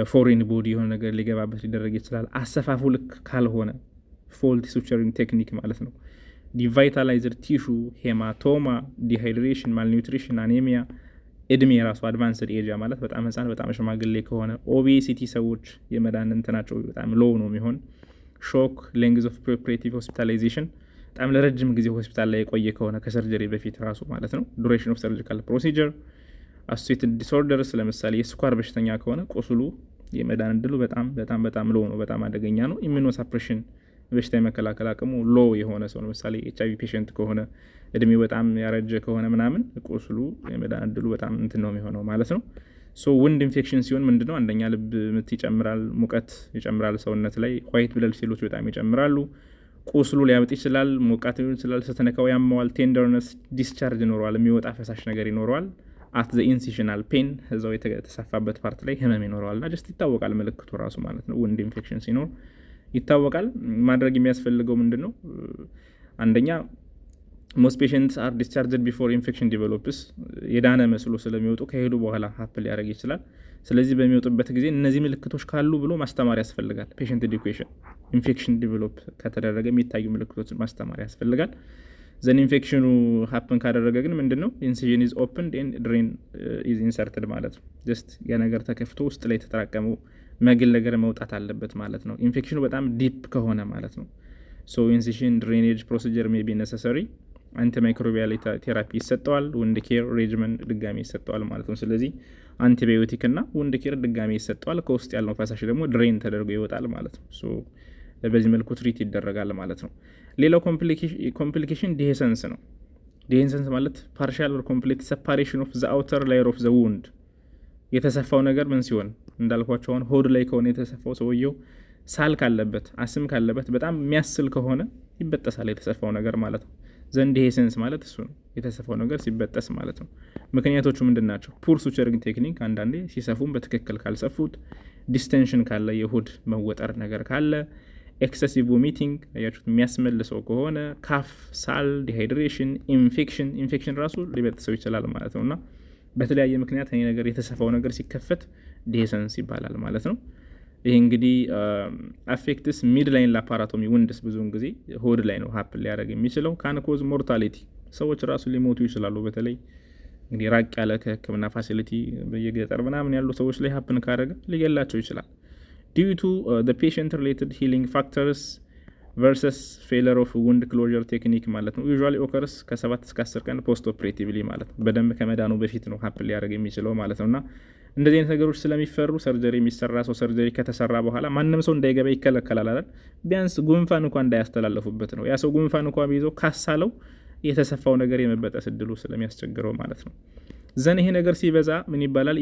ፎሬን ቦዲ የሆነ ነገር ሊገባበት ሊደረግ ይችላል። አሰፋፉ ልክ ካልሆነ ፎልቲ ሱቸሪንግ ቴክኒክ ማለት ነው። ዲቫይታላይዝድ ቲሹ፣ ሄማቶማ፣ ዲሃይድሬሽን፣ ማልኒውትሪሽን፣ አኔሚያ፣ እድሜ የራሱ አድቫንስድ ኤጃ ማለት በጣም ህፃን በጣም ሽማግሌ ከሆነ፣ ኦቤሲቲ ሰዎች የመዳን እንትናቸው በጣም ሎው ነው የሚሆን፣ ሾክ፣ ሌንግዝ ኦፍ ፕሪኦፕሬቲቭ ሆስፒታላይዜሽን በጣም ለረጅም ጊዜ ሆስፒታል ላይ የቆየ ከሆነ ከሰርጀሪ በፊት ራሱ ማለት ነው። ዱሬሽን ኦፍ ሰርጂካል ፕሮሲጀር፣ አሶሲኤትድ ዲስኦርደርስ ለምሳሌ የስኳር በሽተኛ ከሆነ ቁስሉ የመዳን እድሉ በጣም ሎው ነው፣ በጣም አደገኛ ነው። ኢሚኖሳፕሬሽን በሽታ የመከላከል አቅሙ ሎ የሆነ ሰው ለምሳሌ ኤችአይቪ ፔሽንት ከሆነ እድሜው በጣም ያረጀ ከሆነ ምናምን ቁስሉ የመዳን እድሉ በጣም እንትን ነው የሚሆነው ማለት ነው። ሶ ውንድ ኢንፌክሽን ሲሆን ምንድነው? አንደኛ ልብ ምት ይጨምራል፣ ሙቀት ይጨምራል ሰውነት ላይ፣ ዋይት ብለድ ሴሎች በጣም ይጨምራሉ፣ ቁስሉ ሊያብጥ ይችላል፣ ሞቃት ሊሆን ይችላል፣ ስትነካው ያመዋል፣ ቴንደርነስ፣ ዲስቻርጅ ይኖረዋል፣ የሚወጣ ፈሳሽ ነገር ይኖረዋል። አት ዘ ኢንሲሽናል ፔን እዛው የተሰፋበት ፓርት ላይ ህመም ይኖረዋል እና ጀስት ይታወቃል ምልክቱ ራሱ ማለት ነው። ውንድ ኢንፌክሽን ሲኖር ይታወቃል። ማድረግ የሚያስፈልገው ምንድን ነው? አንደኛ ሞስት ፔሽንትስ አር ዲስቻርጅድ ቢፎር ኢንፌክሽን ዲቨሎፕስ፣ የዳነ መስሎ ስለሚወጡ ከሄዱ በኋላ ሀፕል ሊያደርግ ይችላል። ስለዚህ በሚወጡበት ጊዜ እነዚህ ምልክቶች ካሉ ብሎ ማስተማር ያስፈልጋል። ፔሽንት ኤዱኬሽን፣ ኢንፌክሽን ዲቨሎፕ ከተደረገ የሚታዩ ምልክቶችን ማስተማር ያስፈልጋል። ዘን ኢንፌክሽኑ ሀፕን ካደረገ ግን ምንድን ነው? ኢንሲዥን ኢዝ ኦፕንድ ኤንድ ድሬን ኢዝ ኢንሰርትድ ማለት ነው። ጀስት የነገር ተከፍቶ ውስጥ ላይ የተጠራቀመው መግል ነገር መውጣት አለበት ማለት ነው። ኢንፌክሽኑ በጣም ዲፕ ከሆነ ማለት ነው። ሶ ኢንሲዥን ድሬኔጅ ፕሮሲጀር ሜይ ቢ ነሰሰሪ፣ አንቲማይክሮቢያል ቴራፒ ይሰጠዋል። ውንድ ኬር ሬጅመን ድጋሚ ይሰጠዋል ማለት ነው። ስለዚህ አንቲባዮቲክ እና ውንድ ኬር ድጋሚ ይሰጠዋል። ከውስጥ ያለው ፈሳሽ ደግሞ ድሬን ተደርጎ ይወጣል ማለት ነው። ሶ በዚህ መልኩ ትሪት ይደረጋል ማለት ነው። ሌላው ኮምፕሊኬሽን ዲሄሰንስ ነው። ዲሄሰንስ ማለት ፓርሻል ኦር ኮምፕሊት ሰፓሬሽን ኦፍ ዘ አውተር ላየር ኦፍ ዘ ውንድ። የተሰፋው ነገር ምን ሲሆን እንዳልኳቸው አሁን ሆድ ላይ ከሆነ የተሰፋው ሰውየው ሳል ካለበት አስም ካለበት በጣም የሚያስል ከሆነ ይበጠሳል የተሰፋው ነገር ማለት ነው። ዘንድ ዲሄሰንስ ማለት እሱ ነው፣ የተሰፋው ነገር ሲበጠስ ማለት ነው። ምክንያቶቹ ምንድን ናቸው? ፑር ሱቸሪንግ ቴክኒክ፣ አንዳንዴ ሲሰፉም በትክክል ካልሰፉት፣ ዲስተንሽን ካለ የሆድ መወጠር ነገር ካለ፣ ኤክሰሲቭ ቮሚቲንግ ያያችሁት የሚያስመልሰው ከሆነ፣ ካፍ፣ ሳል፣ ዲሃይድሬሽን፣ ኢንፌክሽን ራሱ ሊበጥሰው ይችላል ማለት ነው። እና በተለያየ ምክንያት ይህ ነገር የተሰፋው ነገር ሲከፈት ዲሄሰንስ ይባላል ማለት ነው። ይህ እንግዲህ አፌክትስ ሚድ ላይን ላፓራቶሚ ውንድስ ብዙውን ጊዜ ሆድ ላይ ነው ሀፕል ሊያደርግ የሚችለው። ካንኮዝ ሞርታሊቲ ሰዎች ራሱ ሊሞቱ ይችላሉ። በተለይ እንግዲህ ራቅ ያለ ከህክምና ፋሲሊቲ በየገጠር ምናምን ያሉ ሰዎች ላይ ሀፕን ካደረገ ሊገላቸው ይችላል። ዲዩ ቱ ፔሽንት ሪሌትድ ሂሊንግ ፋክተርስ ቨርሰስ ፌለር ኦፍ ውንድ ክሎዥር ቴክኒክ ማለት ነው። ዩዥዋሊ ኦከርስ ከ7 እስከ 10 ቀን ፖስት ኦፕሬቲቭሊ ማለት ነው። በደንብ ከመዳኑ በፊት ነው ሀፕል ሊያደርግ የሚችለው ማለት ነው። እና እንደዚህ አይነት ነገሮች ስለሚፈሩ ሰርጀሪ የሚሰራ ሰው ሰርጀሪ ከተሰራ በኋላ ማንም ሰው እንዳይገባ ይከለከላል አይደል? ቢያንስ ጉንፋን እንኳን እንዳያስተላለፉበት ነው። ያ ሰው ጉንፋን እንኳን ቢይዘው ካሳለው የተሰፋው ነገር የመበጠስ እድሉ ስለሚያስቸግረው ማለት ነው። ዘን ይሄ ነገር ሲበዛ ምን ይባላል?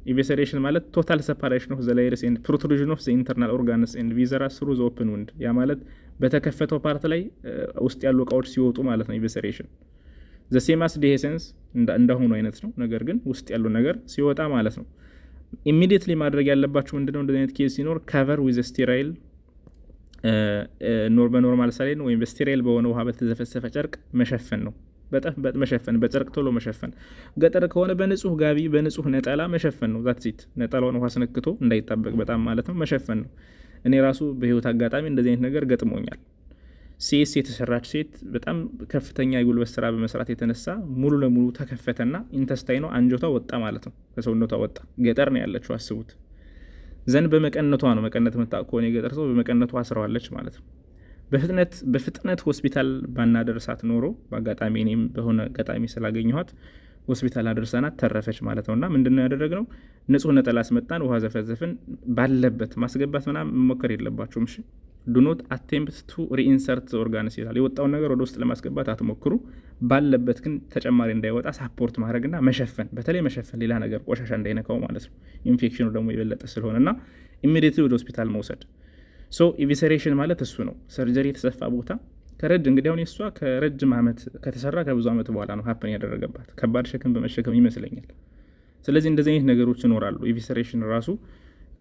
ኢቪሰሬሽን ማለት ቶታል ሰፓሬሽን ኦፍ ዘ ላየርስ ኤንድ ፕሮትሩዥን ኦፍ ዘ ኢንተርናል ኦርጋንስ ኤንድ ቪዘራ ስሩ ዘ ኦፕን ውንድ። ያ ማለት በተከፈተው ፓርት ላይ ውስጥ ያሉ እቃዎች ሲወጡ ማለት ነው ኢቪሰሬሽን። ዘ ሴማስ ዲሄሰንስ እንደሆኑ አይነት ነው፣ ነገር ግን ውስጥ ያሉ ነገር ሲወጣ ማለት ነው። ኢሚዲየትሊ ማድረግ ያለባችሁ ምንድነው? እንደዚህ አይነት ኬዝ ሲኖር ከቨር ዊዝ ስቴራይል በኖርማል ሳሌን ወይም በስቴራይል በሆነ ውሃ በተዘፈሰፈ ጨርቅ መሸፈን ነው። መሸፈን በጨርቅ ቶሎ መሸፈን። ገጠር ከሆነ በንጹህ ጋቢ በንጹህ ነጠላ መሸፈን ነው። ዛትሲት ነጠላውን ውሃ ስነክቶ እንዳይጣበቅ በጣም ማለት ነው መሸፈን ነው። እኔ ራሱ በህይወት አጋጣሚ እንደዚህ አይነት ነገር ገጥሞኛል። ሴስ የተሰራች ሴት በጣም ከፍተኛ የጉልበት ስራ በመስራት የተነሳ ሙሉ ለሙሉ ተከፈተና ኢንተስታይኗ አንጀቷ ወጣ ማለት ነው፣ ከሰውነቷ ወጣ። ገጠር ነው ያለችው አስቡት። ዘንድ በመቀነቷ ነው፣ መቀነት መጣ ከሆነ የገጠር ሰው በመቀነቷ አስረዋለች ማለት ነው። በፍጥነት ሆስፒታል ባናደርሳት ኖሮ በአጋጣሚ እኔም በሆነ አጋጣሚ ስላገኘኋት ሆስፒታል አድርሰናት ተረፈች ማለት ነውና ምንድነው ያደረግነው? ንጹህ ነጠላ አስመጣን፣ ውሃ ዘፈዘፍን። ባለበት ማስገባት ምናምን መሞከር የለባችሁም። እሺ ዱ ኖት አቴምፕት ቱ ሪኢንሰርት ኦርጋንስ ይላል። የወጣውን ነገር ወደ ውስጥ ለማስገባት አትሞክሩ። ባለበት ግን ተጨማሪ እንዳይወጣ ሳፖርት ማድረግና መሸፈን፣ በተለይ መሸፈን፣ ሌላ ነገር ቆሻሻ እንዳይነካው ማለት ነው። ኢንፌክሽኑ ደግሞ የበለጠ ስለሆነና ኢሚዲየትሊ ወደ ሆስፒታል መውሰድ። ሶ ኢቪሰሬሽን ማለት እሱ ነው። ሰርጀሪ የተሰፋ ቦታ እንግዲህ አሁን የሷ ከረጅም ዓመት ከተሰራ ከብዙ ዓመት በኋላ ነው ሀፕን ያደረገባት፣ ከባድ ሸክም በመሸከም ይመስለኛል። ስለዚህ እንደዚህ አይነት ነገሮች ይኖራሉ። ኢቪሰሬሽን ራሱ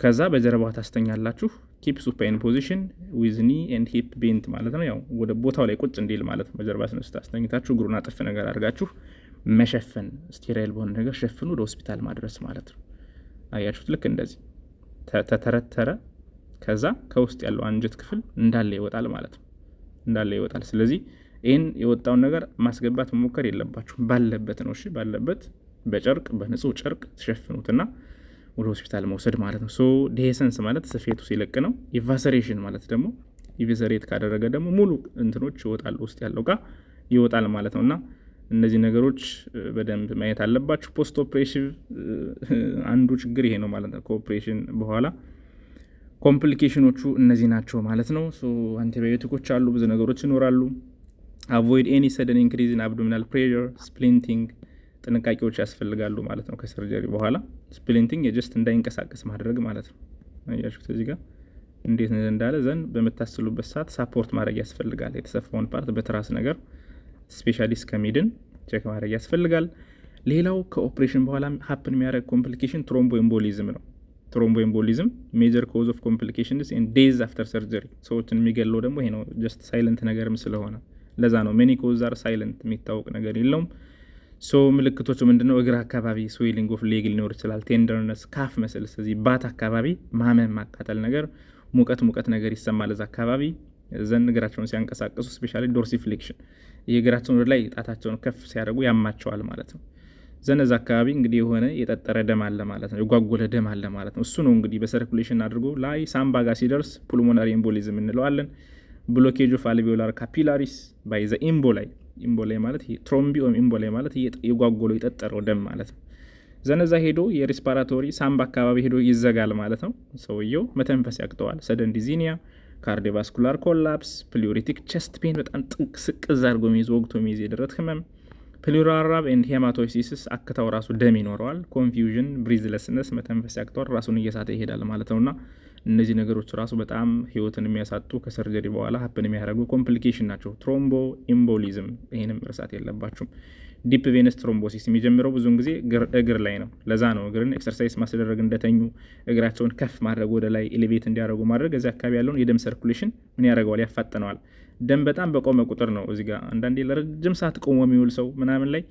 ከዛ በጀርባ ታስተኛላችሁ። ኪፕ ሱፓይን ፖዚሽን ዊዝ ኒ ኤንድ ሂፕ ቤንት ማለት ነው። ያው ወደ ቦታው ላይ ቁጭ እንዲል ማለት ነው። በጀርባ ስነስታ አስተኝታችሁ እግሩን አጥፍ ነገር አድርጋችሁ መሸፈን፣ ስቴራይል በሆነ ነገር ሸፍኑ ወደ ሆስፒታል ማድረስ ማለት ነው። አያችሁት? ልክ እንደዚህ ተተረተረ። ከዛ ከውስጥ ያለው አንጀት ክፍል እንዳለ ይወጣል ማለት ነው። እንዳለ ይወጣል። ስለዚህ ይህን የወጣውን ነገር ማስገባት መሞከር የለባችሁም። ባለበት ነው። እሺ ባለበት በጨርቅ በንጹህ ጨርቅ ተሸፍኑትና ወደ ሆስፒታል መውሰድ ማለት ነው። ሶ ዴሄሰንስ ማለት ስፌቱ ሲለቅ ነው። ኢቫሰሬሽን ማለት ደግሞ ኢቪሰሬት ካደረገ ደግሞ ሙሉ እንትኖች ይወጣሉ፣ ውስጥ ያለው እቃ ይወጣል ማለት ነውና እነዚህ ነገሮች በደንብ ማየት አለባችሁ። ፖስት ኦፕሬሽን አንዱ ችግር ይሄ ነው ማለት ነው። ከኦፕሬሽን በኋላ ኮምፕሊኬሽኖቹ እነዚህ ናቸው ማለት ነው። ሶ አንቲባዮቲኮች አሉ፣ ብዙ ነገሮች ይኖራሉ። አቮይድ ኤኒ ሰደን ኢንክሪዝ ኢን አብዶሚናል ፕሬሸር፣ ስፕሊንቲንግ ጥንቃቄዎች ያስፈልጋሉ ማለት ነው። ከሰርጀሪ በኋላ ስፕሊንቲንግ የጀስት እንዳይንቀሳቀስ ማድረግ ማለት ነው። አያችሁት እዚህ ጋር እንዴት እንዳለ ዘንድ በምታስሉበት ሰዓት ሳፖርት ማድረግ ያስፈልጋል። የተሰፋውን ፓርት በትራስ ነገር ስፔሻሊስት ከሚድን ቼክ ማድረግ ያስፈልጋል። ሌላው ከኦፕሬሽን በኋላ ሀፕን የሚያደርግ ኮምፕሊኬሽን ትሮምቦ ኤምቦሊዝም ነው። ትሮምቦ ኤምቦሊዝም ሜጀር ኮዝ ኦፍ ኮምፕሊኬሽንስ ኢን ዴይዝ አፍተር ሰርጀሪ። ሰዎችን የሚገለው ደግሞ ይሄ ነው። ጀስት ሳይለንት ነገርም ስለሆነ ለዛ ነው። ሜኒ ኮዝ አር ሳይለንት፣ የሚታወቅ ነገር የለውም። ሶ ምልክቶቹ ምንድነው? እግር አካባቢ ስዌሊንግ ኦፍ ሌግ ሊኖር ይችላል። ቴንደርነስ፣ ካፍ መስልስ፣ እዚህ ባት አካባቢ ማመም፣ ማቃጠል ነገር፣ ሙቀት ነገር ይሰማል እዛ አካባቢ። ዘን እግራቸውን ሲያንቀሳቀሱ ስፔሻሊ ዶርሲፍሌክሽን፣ የእግራቸውን ወደ ላይ ጣታቸውን ከፍ ሲያደርጉ ያማቸዋል ማለት ነው። ዘን እዛ አካባቢ እንግዲህ የሆነ የጠጠረ ደም አለ ማለት ነው፣ የጓጎለ ደም አለ ማለት ነው። እሱ ነው እንግዲህ በሰርኩሌሽን አድርጎ ላይ ሳምባ ጋር ሲደርስ ፑልሞናሪ ኤምቦሊዝም እንለዋለን። ብሎኬጅ ኦፍ አልቬኦላር ካፒላሪስ ባይ ዘ ኢምቦላይ፣ ኢምቦላይ ማለት ትሮምቢ ወይም ኢምቦላይ ማለት የጓጎለው የጠጠረው ደም ማለት ነው። ዘነዛ ሄዶ የሪስፓራቶሪ ሳምባ አካባቢ ሄዶ ይዘጋል ማለት ነው። ሰውየው መተንፈስ ያቅተዋል። ሰደን ዲዚኒያ፣ ካርዲዮቫስኩላር ኮላፕስ፣ ፕሉሪቲክ ቸስት ፔን፣ በጣም ጥንቅ ስቅዝ አድርጎ ሚይዝ ወግቶ ሚይዝ የደረት ህመም፣ ፕሉራል ራብ ኤንድ ሄማቶሲስ፣ አክታው ራሱ ደም ይኖረዋል። ኮንፊውዥን፣ ብሪዝለስነስ፣ መተንፈስ ያቅተዋል፣ ራሱን እየሳተ ይሄዳል ማለት ነውና እነዚህ ነገሮች ራሱ በጣም ህይወትን የሚያሳጡ ከሰርጀሪ በኋላ ሀፕን የሚያደርጉ ኮምፕሊኬሽን ናቸው። ትሮምቦ ኤምቦሊዝም፣ ይህንም እርሳት የለባችሁም። ዲፕ ቬነስ ትሮምቦሲስ የሚጀምረው ብዙውን ጊዜ እግር ላይ ነው። ለዛ ነው እግርን ኤክሰርሳይዝ ማስደረግ እንደተኙ እግራቸውን ከፍ ማድረግ ወደ ላይ ኤሌቬት እንዲያደርጉ ማድረግ እዚህ አካባቢ ያለውን የደም ሰርኩሌሽን ምን ያደርገዋል? ያፋጥነዋል። ደም በጣም በቆመ ቁጥር ነው እዚህ ጋር አንዳንዴ ለረጅም ሰዓት ቆሞ የሚውል ሰው ምናምን ላይ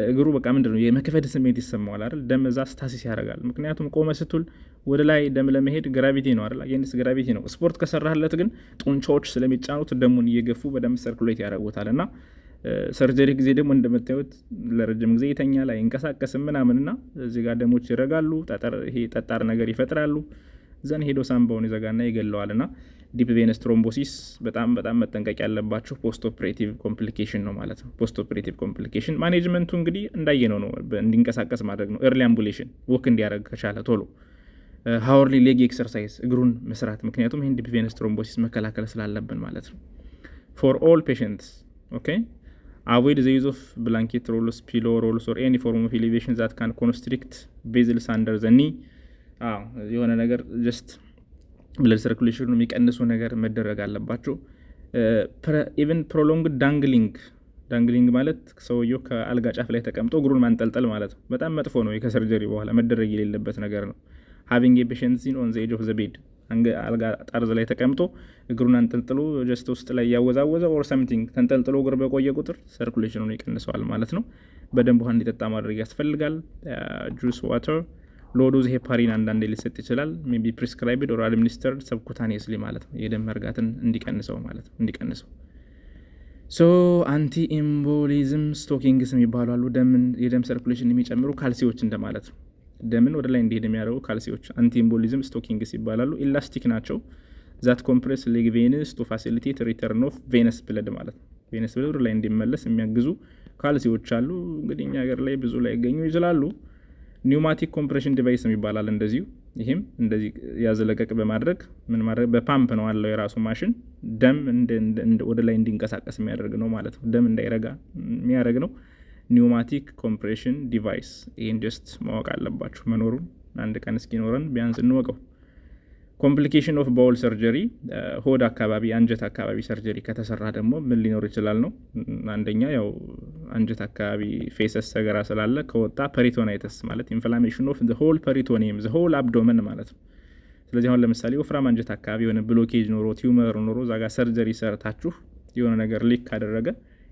እግሩ በቃ ምንድነው የመክበድ ስሜት ይሰማዋል አይደል? ደም እዛ ስታሲስ ያደርጋል። ምክንያቱም ቆመ ስትል ወደ ላይ ደም ለመሄድ ግራቪቲ ነው አይደል? አጌንስት ግራቪቲ ነው። ስፖርት ከሰራህለት ግን ጡንቻዎች ስለሚጫኑት ደሙን እየገፉ በደም ሰርኩሌት ያደርጉታል እና ሰርጀሪ ጊዜ ደግሞ እንደምታዩት ለረጅም ጊዜ ይተኛል፣ አይንቀሳቀስም ምናምንና እዚህ ጋር ደሞች ይረጋሉ፣ ይሄ ጠጣር ነገር ይፈጥራሉ። ዘን ሄዶ ሳምባውን ይዘጋና ይገለዋልና ዲፕ ቬነስ ትሮምቦሲስ በጣም መጠንቀቅ ያለባችሁ ፖስት ኦፕሬቲቭ ኮምፕሊኬሽን ነው ማለት ነው። ፖስት ኦፕሬቲቭ ኮምፕሊኬሽን ማኔጅመንቱ እንግዲህ እንዳየነው ነው፣ እንዲንቀሳቀስ ማድረግ ነው። ኤርሊ አምቡሌሽን ወክ እንዲያደርግ ከቻለ ቶሎ፣ ሃወርሊ ሌግ ኤክሰርሳይዝ እግሩን መስራት፣ ምክንያቱም ይህን ዲፕ ቬነስ ትሮምቦሲስ መከላከል ስላለብን ማለት ነው። ፎር ኦል ፔሽንትስ ኦኬ አቮይድ ዘ ዩዝ ኦፍ ብላንኬት ሮልስ፣ ፒሎ ሮልስ ኦር ኤኒ ፎርም ኦፍ ኤሌቬሽን ዛት ካን ኮንስትሪክት ቤዝልስ አንደር ዘ ኒ። የሆነ ነገር ጀስት ብለድ ሰርኩሌሽኑ የሚቀንሱ ነገር መደረግ አለባቸው። ኢቨን ፕሮሎንግ ዳንግሊንግ ማለት ሰውየው ከአልጋ ጫፍ ላይ ተቀምጦ እግሩን ማንጠልጠል ማለት ነው። በጣም መጥፎ ነው። ከሰርጀሪ በኋላ መደረግ የሌለበት ነገር ነው። ሃቪንግ ኤ ፔሸንት ሲን ኦን ዘ ኤጅ ኦፍ ዘ ቤድ፣ አልጋ ጠርዝ ላይ ተቀምጦ እግሩን አንጠልጥሎ ጀስት ውስጥ ላይ ያወዛወዘ ኦር ሰምቲንግ ተንጠልጥሎ እግር በቆየ ቁጥር ሰርኩሌሽኑን ይቀንሰዋል ማለት ነው። በደንብ ውሃ እንዲጠጣ ማድረግ ያስፈልጋል። ጁስ ዋተር፣ ሎው ዶዝ ሄፓሪን አንዳንዴ ሊሰጥ ይችላል። ሜቢ ፕሪስክራይብድ ኦር አድሚኒስተርድ ሰብኩታኒየስሊ ማለት ነው። የደም መርጋትን እንዲቀንሰው ማለት ነው። ሶ አንቲ ኤምቦሊዝም ስቶኪንግስ የሚባሉ አሉ። የደም ሰርኩሌሽን የሚጨምሩ ካልሲዎች እንደማለት ነው። ደምን ወደ ላይ እንዲሄድ የሚያደርጉ ካልሲዎች አንቲ ኤምቦሊዝም ስቶኪንግስ ይባላሉ። ኢላስቲክ ናቸው። ዛት ኮምፕሬስ ሌግ ቬንስ ቱ ፋሲሊቴት ሪተርን ኦፍ ቬነስ ብለድ ማለት ነው። ቬነስ ብለድ ላይ እንዲመለስ የሚያግዙ ካልሲዎች አሉ። እንግዲህ እኛ ሀገር ላይ ብዙ ላይ ይገኙ ይችላሉ። ኒውማቲክ ኮምፕሬሽን ዲቫይስ ይባላል እንደዚሁ። ይህም እንደዚህ ያዘለቀቅ በማድረግ ምን ማድረግ በፓምፕ ነው አለው የራሱ ማሽን ደም ወደ ላይ እንዲንቀሳቀስ የሚያደርግ ነው ማለት ነው። ደም እንዳይረጋ የሚያደርግ ነው ኒውማቲክ ኮምፕሬሽን ዲቫይስ። ይህን ጀስት ማወቅ አለባችሁ መኖሩን። አንድ ቀን እስኪኖረን ቢያንስ እንወቀው። ኮምፕሊኬሽን ኦፍ ባውል ሰርጀሪ ሆድ አካባቢ አንጀት አካባቢ ሰርጀሪ ከተሰራ ደግሞ ምን ሊኖር ይችላል ነው። አንደኛ ያው አንጀት አካባቢ ፌሰስ ሰገራ ስላለ ከወጣ ፐሪቶናይተስ ማለት ኢንፍላሜሽን ኦፍ ዘ ሆል ፐሪቶኒየም ዘ ሆል አብዶመን ማለት ነው። ስለዚህ አሁን ለምሳሌ ወፍራም አንጀት አካባቢ የሆነ ብሎኬጅ ኖሮ ቲዩመር ኖሮ እዛ ጋር ሰርጀሪ ሰርታችሁ የሆነ ነገር ሊክ ካደረገ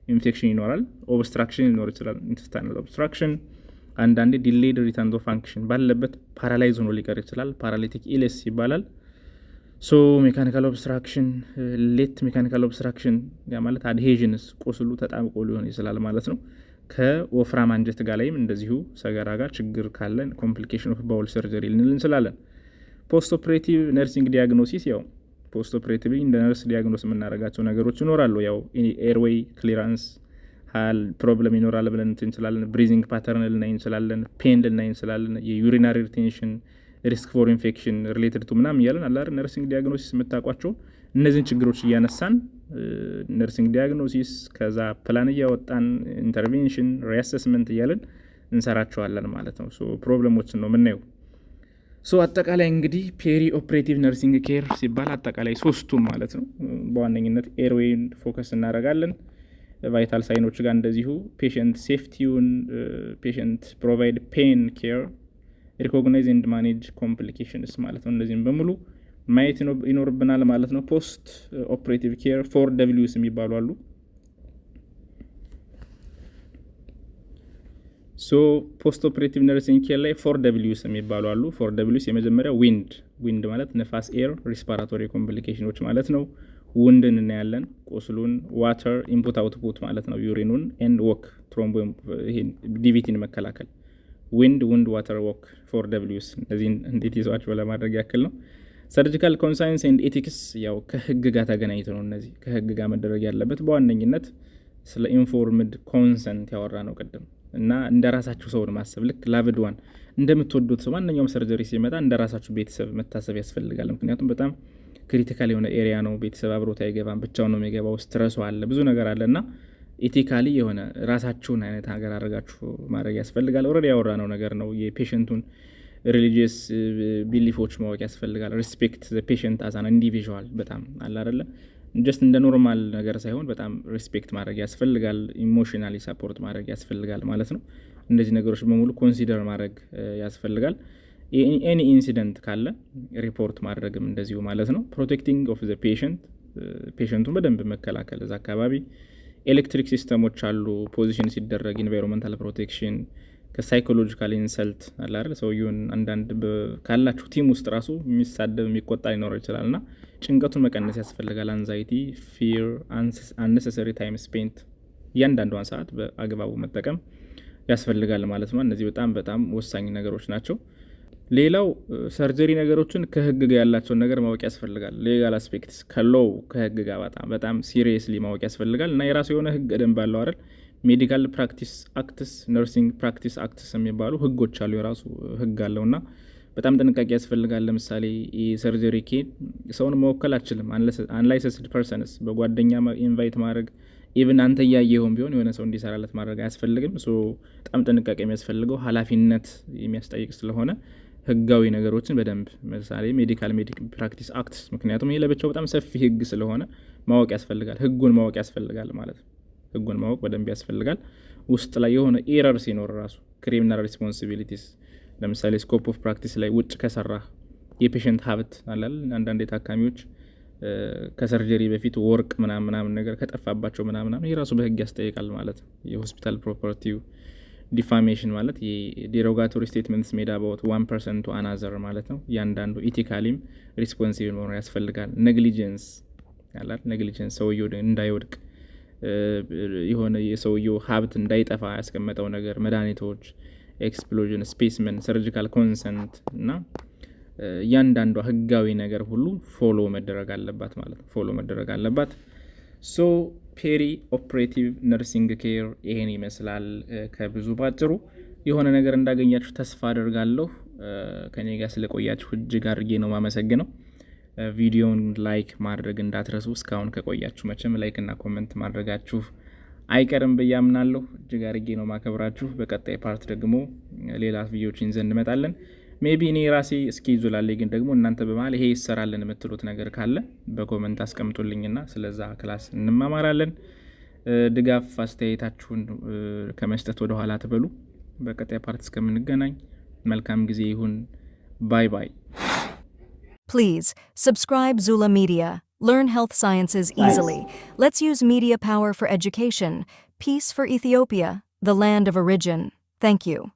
ኢንፌክሽን ይኖራል። ኦብስትራክሽን ሊኖር ይችላል፣ ኢንተስታይናል ኦብስትራክሽን። አንዳንዴ ዲሌይድ ሪተርን ኦፍ ፋንክሽን ባለበት ፓራላይዝ ሆኖ ሊቀር ይችላል። ፓራሊቲክ ኢለስ ይባላል። ሶ ሜካኒካል ኦብስትራክሽን፣ ሌት ሜካኒካል ኦብስትራክሽን ያ ማለት አድሄዥንስ ቁስሉ ተጣብቆ ሊሆን ይችላል ማለት ነው። ከወፍራም አንጀት ጋር ላይም እንደዚሁ ሰገራ ጋር ችግር ካለን ኮምፕሊኬሽን ኦፍ ባውል ሰርጀሪ ልንል እንችላለን። ፖስት ኦፕሬቲቭ ነርሲንግ ዲያግኖሲስ ያው ፖስት ኦፕሬቲቭ እንደ ነርስ ዲያግኖስ የምናደርጋቸው ነገሮች ይኖራሉ። ያው ኤርዌይ ክሊራንስ ፕሮብለም ይኖራል ብለን እንችላለን። ብሪዚንግ ፓተርን ልናይ እንችላለን። ፔን ልናይ እንችላለን። የዩሪናሪ ሪቴንሽን፣ ሪስክ ፎር ኢንፌክሽን ሪሌትድ ቱ ምናምን እያለን አላር ነርሲንግ ዲያግኖሲስ የምታውቋቸው እነዚህን ችግሮች እያነሳን ነርሲንግ ዲያግኖሲስ ከዛ ፕላን እያወጣን ኢንተርቬንሽን ሪአሰስመንት እያለን እንሰራቸዋለን ማለት ነው። ሶ ፕሮብለሞችን ነው የምናየው። ሶ አጠቃላይ እንግዲህ ፔሪ ኦፕሬቲቭ ነርሲንግ ኬር ሲባል አጠቃላይ ሶስቱም ማለት ነው። በዋነኝነት ኤርዌይን ፎከስ እናደርጋለን። ቫይታል ሳይኖች ጋር እንደዚሁ ፔሽንት ሴፍቲውን፣ ፔሽንት ፕሮቫይድ ፔን ኬር፣ ሪኮግናይዝ ኤንድ ማኔጅ ኮምፕሊኬሽንስ ማለት ነው። እነዚህም በሙሉ ማየት ይኖርብናል ማለት ነው። ፖስት ኦፕሬቲቭ ኬር 4Ws የሚባሉ አሉ። ሶ ፖስት ኦፕሬቲቭ ነርሲንግ ኬር ላይ 4Ws የሚባሉ አሉ። 4Ws የመጀመሪያው ዊንድ ማለት ነፋስ፣ ኤር፣ ሪስፓራቶሪ ኮምፕሊኬሽኖች ማለት ነው። ውንድን እናያለን፣ ቁስሉን። ዋተር ኢንፑት አውትፑት ማለት ነው፣ ዩሪኑን። ኤንድ ወክ ትሮምቦ ዲቪቲን መከላከል። ዊንድ ዋተር ወክ 4Ws። እነዚህን እንዴት ይዟቸው ለማድረግ ያክል ነው። ሰርጂካል ኮንሳይንስ ኤንድ ኤቲክስ ያው ከህግ ጋር ተገናኝቶ ነው። እነዚህ ከህግ ጋር መደረግ ያለበት በዋነኝነት ስለ ኢንፎርምድ ኮንሰንት ያወራ ነው ቅድም እና እንደ ራሳችሁ ሰውን ማሰብ ልክ ላቭድዋን እንደምትወዱት ሰው ማንኛውም ሰርጀሪ ሲመጣ እንደ ራሳችሁ ቤተሰብ መታሰብ ያስፈልጋል። ምክንያቱም በጣም ክሪቲካል የሆነ ኤሪያ ነው። ቤተሰብ አብሮት አይገባም፣ ብቻውን ነው የሚገባው። ስትረሱ አለ፣ ብዙ ነገር አለ እና ኤቲካሊ የሆነ ራሳችሁን አይነት ነገር አድርጋችሁ ማድረግ ያስፈልጋል። ኦልሬዲ ያወራ ነው ነገር ነው። የፔሽንቱን ሪሊጂየስ ቢሊፎች ማወቅ ያስፈልጋል። ሪስፔክት ዘ ፔሽንት አዝ አን ኢንዲቪዥዋል በጣም አለ አይደለ፣ ጀስት እንደ ኖርማል ነገር ሳይሆን በጣም ሪስፔክት ማድረግ ያስፈልጋል። ኢሞሽናሊ ሰፖርት ማድረግ ያስፈልጋል ማለት ነው። እነዚህ ነገሮች በሙሉ ኮንሲደር ማድረግ ያስፈልጋል። ኤኒ ኢንሲደንት ካለ ሪፖርት ማድረግም እንደዚሁ ማለት ነው። ፕሮቴክቲንግ ኦፍ ዘ ፔሽንቱን በደንብ መከላከል እዛ አካባቢ። ኤሌክትሪክ ሲስተሞች አሉ ፖዚሽን ሲደረግ፣ ኢንቫይሮንመንታል ፕሮቴክሽን፣ ከሳይኮሎጂካል ኢንሰልት አለ አይደል፣ ሰውየውን አንዳንድ ካላችሁ ቲም ውስጥ ራሱ የሚሳደብ የሚቆጣ ሊኖረው ይችላል እና ጭንቀቱን መቀነስ ያስፈልጋል። አንዛይቲ፣ ፊር፣ አንነሰሰሪ ታይም ስፔንት እያንዳንዷን ሰዓት በአግባቡ መጠቀም ያስፈልጋል ማለት ነው። እነዚህ በጣም በጣም ወሳኝ ነገሮች ናቸው። ሌላው ሰርጀሪ ነገሮችን ከህግ ጋር ያላቸውን ነገር ማወቅ ያስፈልጋል። ሌጋል አስፔክትስ ከሎው ከህግ ጋር በጣም ሲሪየስሊ ማወቅ ያስፈልጋል እና የራሱ የሆነ ህግ ደንብ አለው አይደል። ሜዲካል ፕራክቲስ አክትስ፣ ነርሲንግ ፕራክቲስ አክትስ የሚባሉ ህጎች አሉ። የራሱ ህግ አለው እና በጣም ጥንቃቄ ያስፈልጋል። ለምሳሌ የሰርጀሪ ኬድ ሰውን መወከል አችልም። አንላይሰንስድ ፐርሰንስ በጓደኛ ኢንቫይት ማድረግ ኢቭን አንተ እያየኸውም ቢሆን የሆነ ሰው እንዲሰራለት ማድረግ አያስፈልግም። በጣም ጥንቃቄ የሚያስፈልገው ኃላፊነት የሚያስጠይቅ ስለሆነ ህጋዊ ነገሮችን በደንብ ምሳሌ ሜዲካል ፕራክቲስ አክትስ፣ ምክንያቱም ይሄ ለብቻው በጣም ሰፊ ህግ ስለሆነ ማወቅ ያስፈልጋል። ህጉን ማወቅ ያስፈልጋል ማለት ነው። ህጉን ማወቅ በደንብ ያስፈልጋል። ውስጥ ላይ የሆነ ኤረር ሲኖር ራሱ ክሪሚናል ሪስፖንሲቢሊቲስ፣ ለምሳሌ ስኮፕ ኦፍ ፕራክቲስ ላይ ውጭ ከሰራ የፔሽንት ሀብት አላል። አንዳንድ ታካሚዎች ከሰርጀሪ በፊት ወርቅ ምናምን ነገር ከጠፋባቸው ምናምን ይህ ራሱ በህግ ያስጠይቃል ማለት ነው። የሆስፒታል ፕሮፐርቲው ዲፋሜሽን ማለት የዴሮጋቶሪ ስቴትመንትስ ሜድ አባውት 1% ቱ አናዘር ማለት ነው። እያንዳንዱ ኢቲካሊም ሪስፖንሲብል መሆን ያስፈልጋል። ኔግሊጀንስ ያላል፣ ኔግሊጀንስ ሰውየው እንዳይወድቅ የሆነ የሰውየው ሀብት እንዳይጠፋ ያስቀመጠው ነገር፣ መድኃኒቶች፣ ኤክስፕሎዥን፣ ስፔስመን፣ ሰርጂካል ኮንሰንት እና ያንዳንዷ ህጋዊ ነገር ሁሉ ፎሎ መደረግ አለባት ማለት ነው። ፎሎ መደረግ አለባት። ሶ ፔሪ ኦፕሬቲቭ ነርሲንግ ኬር ይሄን ይመስላል። ከብዙ ባጭሩ የሆነ ነገር እንዳገኛችሁ ተስፋ አደርጋለሁ። ከኔ ጋር ስለቆያችሁ እጅግ አድርጌ ነው ማመሰግነው። ቪዲዮውን ላይክ ማድረግ እንዳትረሱ። እስካሁን ከቆያችሁ መቼም ላይክ እና ኮሜንት ማድረጋችሁ አይቀርም በያምናለሁ። እጅግ አድርጌ ነው ማከብራችሁ። በቀጣይ ፓርት ደግሞ ሌላ ቪዲዮዎችን ይዘን እንመጣለን። ሜቢ እኔ ራሴ ስኬጁል አለኝ፣ ግን ደግሞ እናንተ በመሃል ይሄ ይሰራልን የምትሉት ነገር ካለ በኮሜንት አስቀምጡልኝና ስለዛ ክላስ እንማማራለን። ድጋፍ አስተያየታችሁን ከመስጠት ወደ ኋላ ትበሉ። በቀጣይ ፓርት እስከምንገናኝ መልካም ጊዜ ይሁን። ባይ ባይ። Please subscribe Zula Media. Learn health sciences easily. Let's use media power for education. Peace for Ethiopia, the land of origin. Thank you.